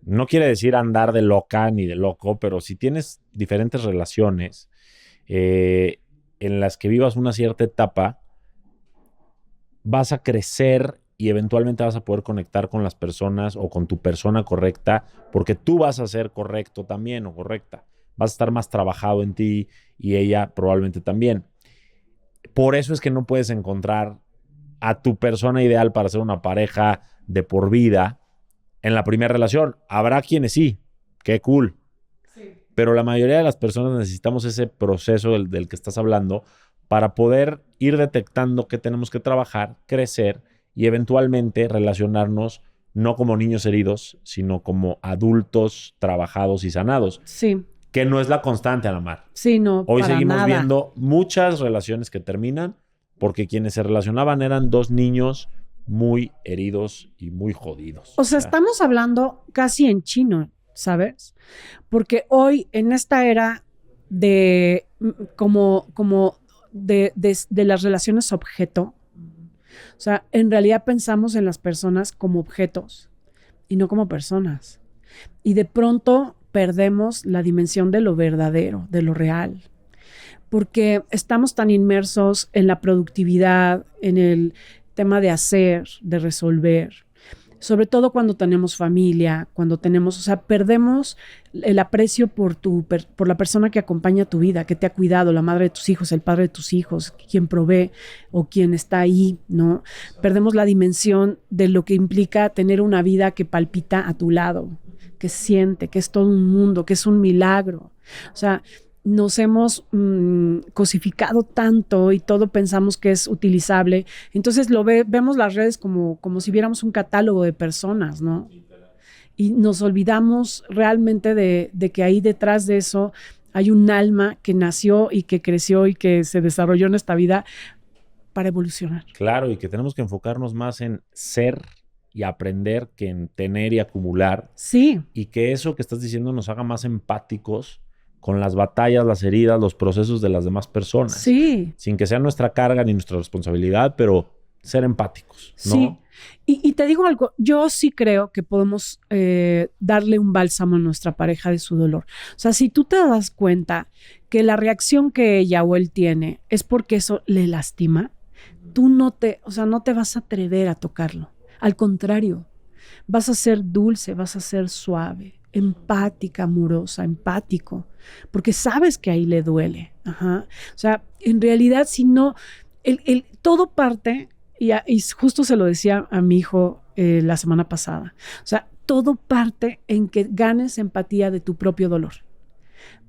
no quiere decir andar de loca ni de loco, pero si tienes diferentes relaciones en las que vivas una cierta etapa, vas a crecer y eventualmente vas a poder conectar con las personas o con tu persona correcta, porque tú vas a ser correcto también o correcta. Vas a estar más trabajado en ti y ella probablemente también. Por eso es que no puedes encontrar a tu persona ideal para ser una pareja de por vida en la primera relación. Habrá quienes sí, qué cool. Sí. Pero la mayoría de las personas necesitamos ese proceso del que estás hablando para poder ir detectando qué tenemos que trabajar, crecer y eventualmente relacionarnos no como niños heridos, sino como adultos trabajados y sanados. Sí. Que no es la constante, Ana Mar. Sí, no, Hoy para seguimos nada. viendo muchas relaciones que terminan porque quienes se relacionaban eran dos niños muy heridos y muy jodidos. O sea, estamos hablando casi en chino, ¿sabes? Porque hoy en esta era de de las relaciones objeto, o sea, en realidad pensamos en las personas como objetos y no como personas. Y de pronto perdemos la dimensión de lo verdadero, de lo real. Porque estamos tan inmersos en la productividad, en el tema de hacer, de resolver. Sobre todo cuando tenemos familia, cuando tenemos, o sea, perdemos el aprecio por la persona que acompaña tu vida, que te ha cuidado, la madre de tus hijos, el padre de tus hijos, quien provee o quien está ahí, ¿no? Perdemos la dimensión de lo que implica tener una vida que palpita a tu lado, que siente, que es todo un mundo, que es un milagro. O sea, nos hemos cosificado tanto y todo pensamos que es utilizable. Entonces vemos las redes como si viéramos un catálogo de personas, ¿no? Y nos olvidamos realmente de que ahí detrás de eso hay un alma que nació y que creció y que se desarrolló en esta vida para evolucionar. Claro, y que tenemos que enfocarnos más en ser y aprender que en tener y acumular. Sí. Y que eso que estás diciendo nos haga más empáticos con las batallas, las heridas, los procesos de las demás personas. Sí. Sin que sea nuestra carga ni nuestra responsabilidad, pero ser empáticos, ¿no? Sí. Y te digo algo, yo sí creo que podemos darle un bálsamo a nuestra pareja de su dolor. O sea, si tú te das cuenta que la reacción que ella o él tiene es porque eso le lastima, tú no te vas a atrever a tocarlo. Al contrario, vas a ser dulce, vas a ser suave, empática, amorosa, empático, porque sabes que ahí le duele. Ajá. O sea, en realidad, si no, todo parte, y justo se lo decía a mi hijo la semana pasada, o sea, todo parte en que ganes empatía de tu propio dolor.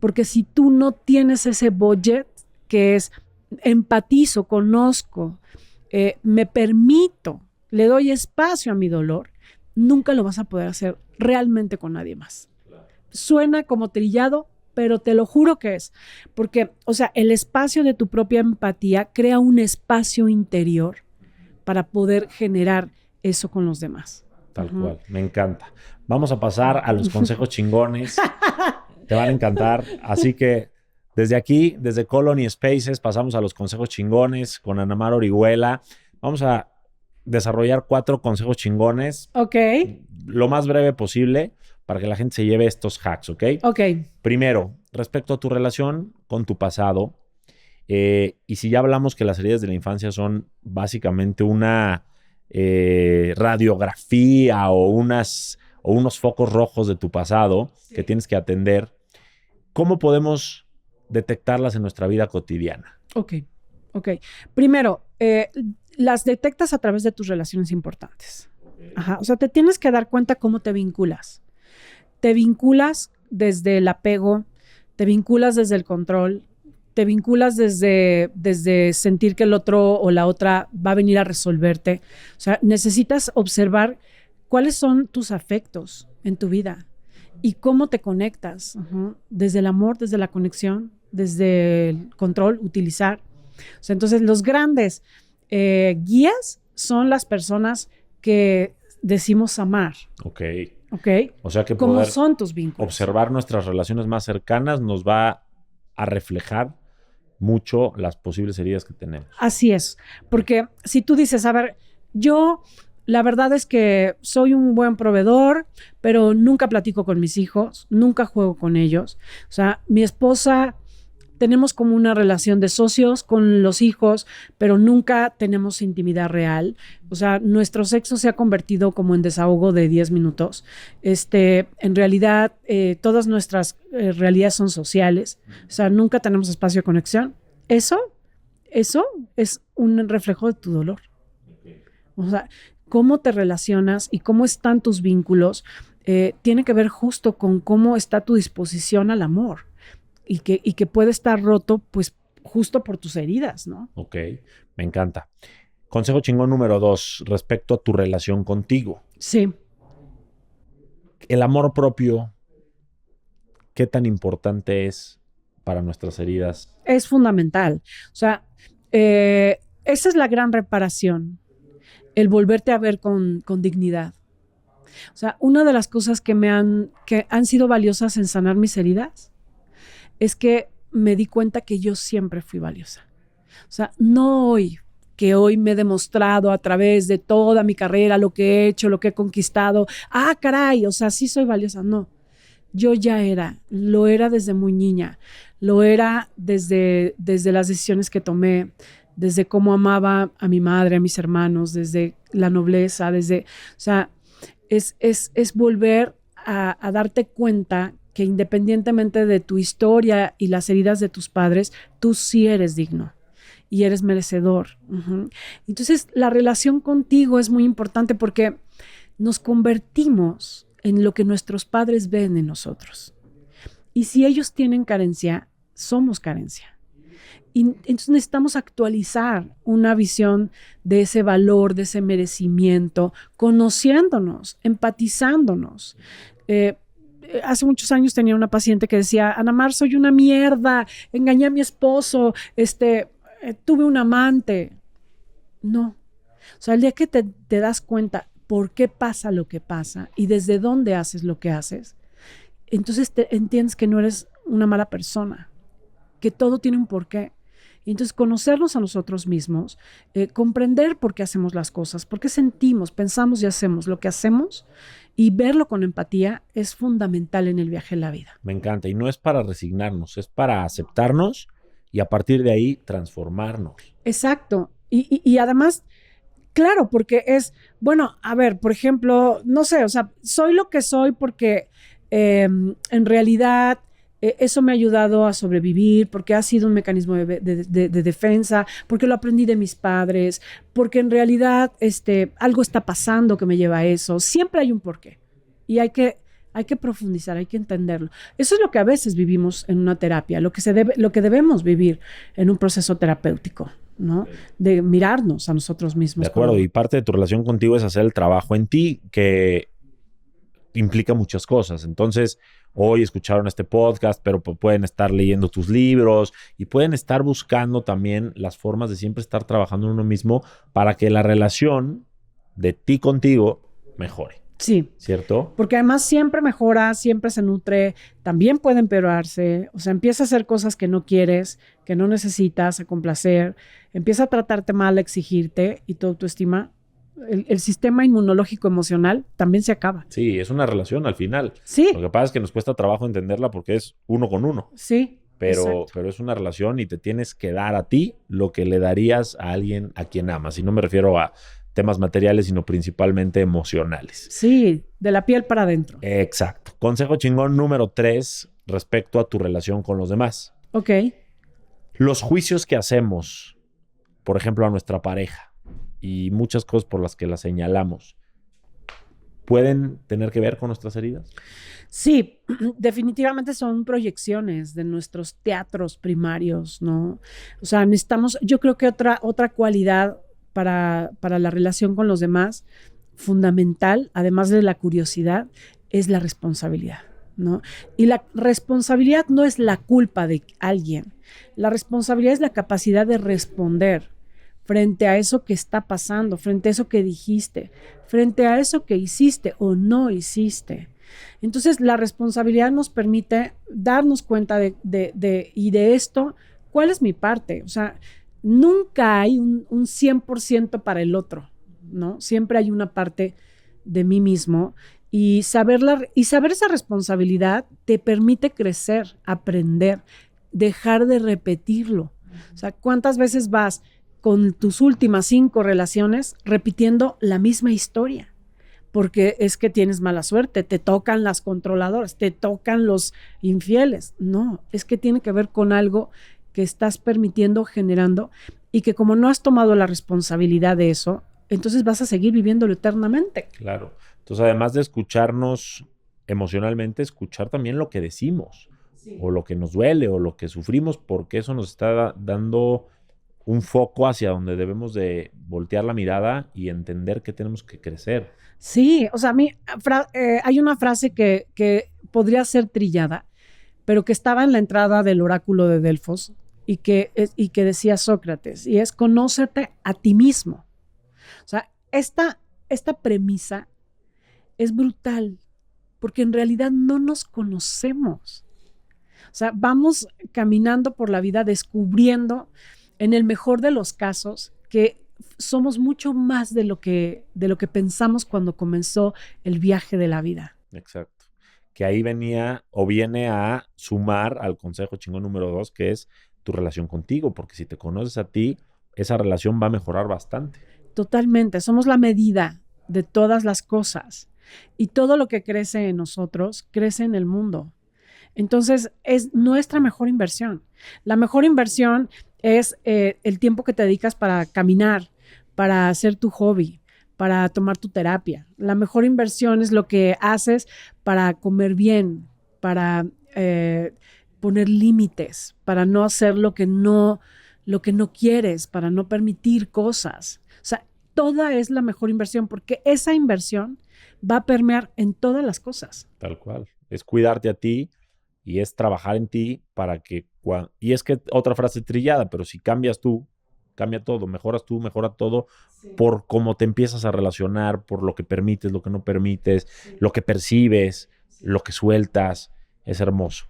Porque si tú no tienes ese budget que es empatizo, conozco, me permito, le doy espacio a mi dolor, nunca lo vas a poder hacer realmente con nadie más. Suena como trillado, pero te lo juro que es. Porque, o sea, el espacio de tu propia empatía crea un espacio interior para poder generar eso con los demás. Tal cual, me encanta. Vamos a pasar a los consejos chingones. Te van a encantar. Así que desde aquí, desde Colony Spaces, pasamos a los consejos chingones con Ana Mar Orihuela. Vamos a desarrollar 4 consejos chingones. Ok. Lo más breve posible para que la gente se lleve estos hacks, ¿ok? Ok. Primero, respecto a tu relación con tu pasado, y si ya hablamos que las heridas de la infancia son básicamente una radiografía o unos focos rojos de tu pasado que tienes que atender, ¿cómo podemos detectarlas en nuestra vida cotidiana? Ok. Primero, las detectas a través de tus relaciones importantes. Ajá. O sea, te tienes que dar cuenta cómo te vinculas. Te vinculas desde el apego, te vinculas desde el control, te vinculas desde sentir que el otro o la otra va a venir a resolverte. O sea, necesitas observar cuáles son tus afectos en tu vida y cómo te conectas. Desde el amor, desde la conexión, desde el control, utilizar. O sea, entonces, los grandes guías son las personas que decimos amar. Ok. ¿Ok? O sea que ¿Cómo poder son tus vínculos? observar nuestras relaciones más cercanas nos va a reflejar mucho las posibles heridas que tenemos. Así es. Porque si tú dices, a ver, yo la verdad es que soy un buen proveedor, pero nunca platico con mis hijos, nunca juego con ellos. O sea, mi esposa, tenemos como una relación de socios con los hijos, pero nunca tenemos intimidad real. O sea, nuestro sexo se ha convertido como en desahogo de 10 minutos. En realidad, todas nuestras realidades son sociales. O sea, nunca tenemos espacio de conexión. Eso es un reflejo de tu dolor. O sea, cómo te relacionas y cómo están tus vínculos tiene que ver justo con cómo está tu disposición al amor. Y que puede estar roto, pues, justo por tus heridas, ¿no? Ok, me encanta. Consejo chingón número 2, respecto a tu relación contigo. Sí. El amor propio, ¿qué tan importante es para nuestras heridas? Es fundamental. O sea, esa es la gran reparación, el volverte a ver con dignidad. O sea, una de las cosas que han sido valiosas en sanar mis heridas es que me di cuenta que yo siempre fui valiosa. O sea, no hoy, que hoy me he demostrado a través de toda mi carrera, lo que he hecho, lo que he conquistado. Ah, caray, o sea, sí soy valiosa. No, yo ya lo era desde muy niña, lo era desde las decisiones que tomé, desde cómo amaba a mi madre, a mis hermanos, desde la nobleza, o sea, es volver a darte cuenta que independientemente de tu historia y las heridas de tus padres, tú sí eres digno y eres merecedor. Entonces, la relación contigo es muy importante porque nos convertimos en lo que nuestros padres ven en nosotros. Y si ellos tienen carencia, somos carencia. Y entonces necesitamos actualizar una visión de ese valor, de ese merecimiento, conociéndonos, empatizándonos. Hace muchos años tenía una paciente que decía, Ana Mar, soy una mierda, engañé a mi esposo, tuve un amante. No. O sea, el día que te das cuenta por qué pasa lo que pasa y desde dónde haces lo que haces, entonces entiendes que no eres una mala persona, que todo tiene un porqué. Y entonces conocernos a nosotros mismos, comprender por qué hacemos las cosas, por qué sentimos, pensamos y hacemos lo que hacemos y verlo con empatía es fundamental en el viaje de la vida. Me encanta. Y no es para resignarnos, es para aceptarnos y a partir de ahí transformarnos. Exacto. Y además, claro, porque es, bueno, a ver, por ejemplo, no sé, o sea, soy lo que soy porque en realidad eso me ha ayudado a sobrevivir, porque ha sido un mecanismo de defensa, porque lo aprendí de mis padres, porque en realidad algo está pasando que me lleva a eso. Siempre hay un porqué y hay que profundizar, hay que entenderlo. Eso es lo que a veces vivimos en una terapia, lo que debemos vivir en un proceso terapéutico, ¿no? De mirarnos a nosotros mismos. De acuerdo, y parte de tu relación contigo es hacer el trabajo en ti, que implica muchas cosas. Entonces, hoy escucharon este podcast, pero pueden estar leyendo tus libros y pueden estar buscando también las formas de siempre estar trabajando en uno mismo para que la relación de ti contigo mejore. Sí. ¿Cierto? Porque además siempre mejora, siempre se nutre, también puede empeorarse, o sea, empieza a hacer cosas que no quieres, que no necesitas, a complacer, empieza a tratarte mal, a exigirte y tu autoestima, el sistema inmunológico emocional también se acaba. Sí, es una relación al final. Sí. Lo que pasa es que nos cuesta trabajo entenderla porque es uno con uno. Sí. Pero es una relación y te tienes que dar a ti lo que le darías a alguien a quien amas. Y no me refiero a temas materiales, sino principalmente emocionales. Sí, de la piel para adentro. Exacto. Consejo chingón número 3 respecto a tu relación con los demás. Ok. Los juicios que hacemos, por ejemplo, a nuestra pareja y muchas cosas por las que la señalamos, ¿pueden tener que ver con nuestras heridas? Sí, definitivamente son proyecciones de nuestros teatros primarios, ¿no? O sea, necesitamos, yo creo que otra cualidad para la relación con los demás, fundamental, además de la curiosidad, es la responsabilidad. ¿no? Y la responsabilidad no es la culpa de alguien. La responsabilidad es la capacidad de responder frente a eso que está pasando, frente a eso que dijiste, frente a eso que hiciste o no hiciste. Entonces, la responsabilidad nos permite darnos cuenta y de esto, ¿cuál es mi parte? O sea, nunca hay un 100% para el otro, ¿no? Siempre hay una parte de mí mismo y saber esa responsabilidad te permite crecer, aprender, dejar de repetirlo. O sea, ¿cuántas veces vas con tus últimas 5 relaciones repitiendo la misma historia? Porque es que tienes mala suerte, te tocan las controladoras, te tocan los infieles. No, es que tiene que ver con algo que estás permitiendo, generando, y que como no has tomado la responsabilidad de eso, entonces vas a seguir viviéndolo eternamente. Claro. Entonces, además de escucharnos emocionalmente, escuchar también lo que decimos, sí, o lo que nos duele, o lo que sufrimos, porque eso nos está dando un foco hacia donde debemos de voltear la mirada y entender que tenemos que crecer. Sí, o sea, a mí hay una frase que podría ser trillada, pero que estaba en la entrada del oráculo de Delfos y que decía Sócrates, y es: conócete a ti mismo. O sea, esta premisa es brutal, porque en realidad no nos conocemos. O sea, vamos caminando por la vida descubriendo, en el mejor de los casos, que somos mucho más de lo que pensamos cuando comenzó el viaje de la vida. Exacto. Que ahí venía o viene a sumar al consejo chingón número 2, que es tu relación contigo, porque si te conoces a ti, esa relación va a mejorar bastante. Totalmente, somos la medida de todas las cosas y todo lo que crece en nosotros crece en el mundo. Entonces, es nuestra mejor inversión. La mejor inversión es el tiempo que te dedicas para caminar, para hacer tu hobby, para tomar tu terapia. La mejor inversión es lo que haces para comer bien, para poner límites, para no hacer lo que no quieres, para no permitir cosas. O sea, toda es la mejor inversión, porque esa inversión va a permear en todas las cosas. Tal cual. Es cuidarte a ti y es trabajar en ti para que... Y es que otra frase trillada, pero si cambias tú, cambia todo. Mejoras tú, mejora todo, sí, por cómo te empiezas a relacionar, por lo que permites, lo que no permites, sí, lo que percibes, sí, lo que sueltas. Es hermoso.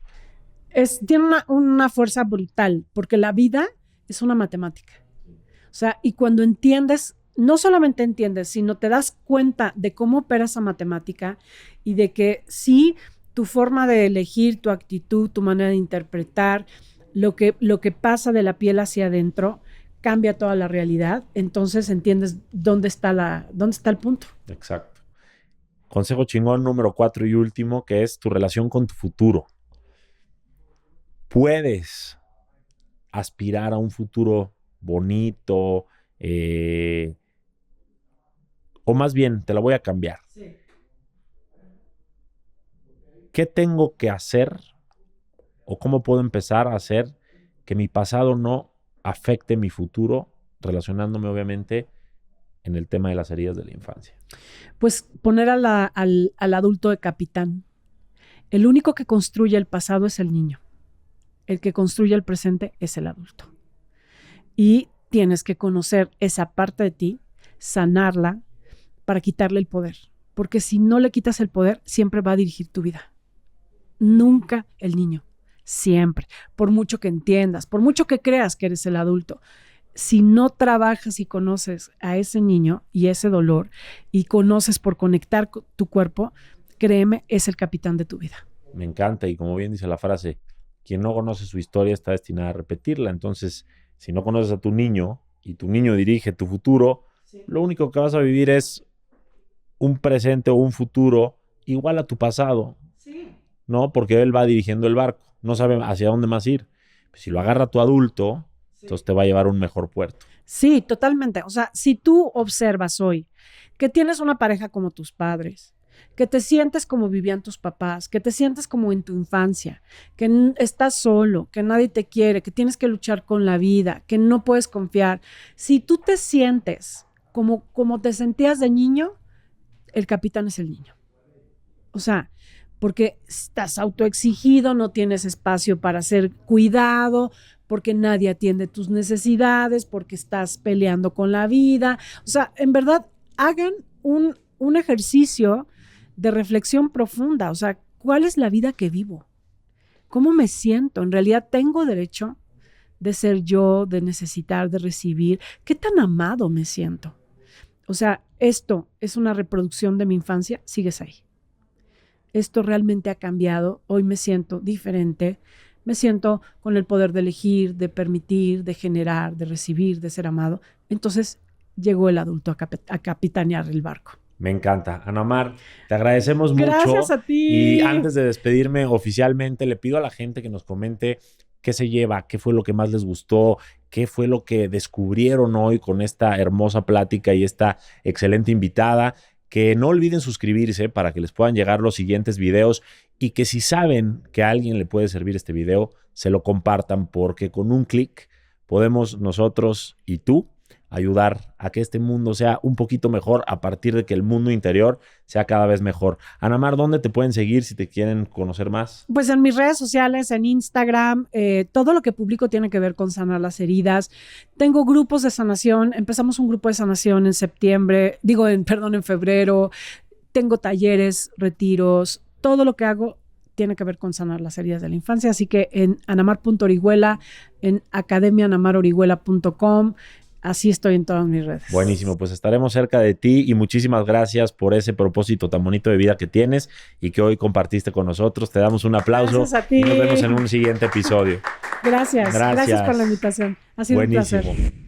Tiene una fuerza brutal, porque la vida es una matemática. O sea, y cuando entiendes, no solamente entiendes, sino te das cuenta de cómo opera esa matemática y de que sí, tu forma de elegir, tu actitud, tu manera de interpretar, lo que pasa de la piel hacia adentro, cambia toda la realidad. Entonces entiendes dónde está el punto. Exacto. Consejo chingón número 4 y último, que es tu relación con tu futuro. Puedes aspirar a un futuro bonito, o más bien, te la voy a cambiar. Sí. ¿Qué tengo que hacer o cómo puedo empezar a hacer que mi pasado no afecte mi futuro, relacionándome obviamente en el tema de las heridas de la infancia? Pues poner al adulto de capitán. El único que construye el pasado es el niño. El que construye el presente es el adulto. Y tienes que conocer esa parte de ti, sanarla, para quitarle el poder. Porque si no le quitas el poder, siempre va a dirigir tu vida. Nunca el niño. Siempre. Por mucho que entiendas, por mucho que creas que eres el adulto, si no trabajas y conoces a ese niño y ese dolor y conoces por conectar tu cuerpo, créeme, es el capitán de tu vida. Me encanta, y como bien dice la frase, quien no conoce su historia está destinada a repetirla. Entonces, si no conoces a tu niño y tu niño dirige tu futuro, sí, lo único que vas a vivir es un presente o un futuro igual a tu pasado, sí, ¿no? Porque él va dirigiendo el barco, no sabe hacia dónde más ir. Si lo agarra tu adulto, sí, entonces te va a llevar a un mejor puerto. Sí, totalmente. O sea, si tú observas hoy que tienes una pareja como tus padres, que te sientes como vivían tus papás, que te sientes como en tu infancia, que estás solo, que nadie te quiere, que tienes que luchar con la vida, que no puedes confiar. Si tú te sientes como te sentías de niño, el capitán es el niño. O sea, porque estás autoexigido, no tienes espacio para ser cuidado, porque nadie atiende tus necesidades, porque estás peleando con la vida. O sea, en verdad, hagan un ejercicio de reflexión profunda. O sea, ¿cuál es la vida que vivo? ¿Cómo me siento? ¿En realidad tengo derecho de ser yo, de necesitar, de recibir? ¿Qué tan amado me siento? O sea, esto es una reproducción de mi infancia, sigues ahí. Esto realmente ha cambiado, hoy me siento diferente, me siento con el poder de elegir, de permitir, de generar, de recibir, de ser amado. Entonces llegó el adulto a capitanear el barco. Me encanta. Ana Mar, te agradecemos mucho. Gracias a ti. Y antes de despedirme oficialmente, le pido a la gente que nos comente qué se lleva, qué fue lo que más les gustó, qué fue lo que descubrieron hoy con esta hermosa plática y esta excelente invitada. Que no olviden suscribirse para que les puedan llegar los siguientes videos y que si saben que a alguien le puede servir este video, se lo compartan, porque con un clic podemos nosotros y tú ayudar a que este mundo sea un poquito mejor a partir de que el mundo interior sea cada vez mejor. Ana Mar, ¿dónde te pueden seguir si te quieren conocer más? Pues en mis redes sociales, en Instagram, todo lo que publico tiene que ver con sanar las heridas. Tengo grupos de sanación. Empezamos un grupo de sanación en en febrero. Tengo talleres, retiros. Todo lo que hago tiene que ver con sanar las heridas de la infancia. Así que en anamar.orihuela, en academianamarorihuela.com. Así estoy en todas mis redes. Buenísimo, pues estaremos cerca de ti y muchísimas gracias por ese propósito tan bonito de vida que tienes y que hoy compartiste con nosotros. Te damos un aplauso. Gracias a ti. Y nos vemos en un siguiente episodio. Gracias por la invitación. Ha sido Buenísimo. un placer.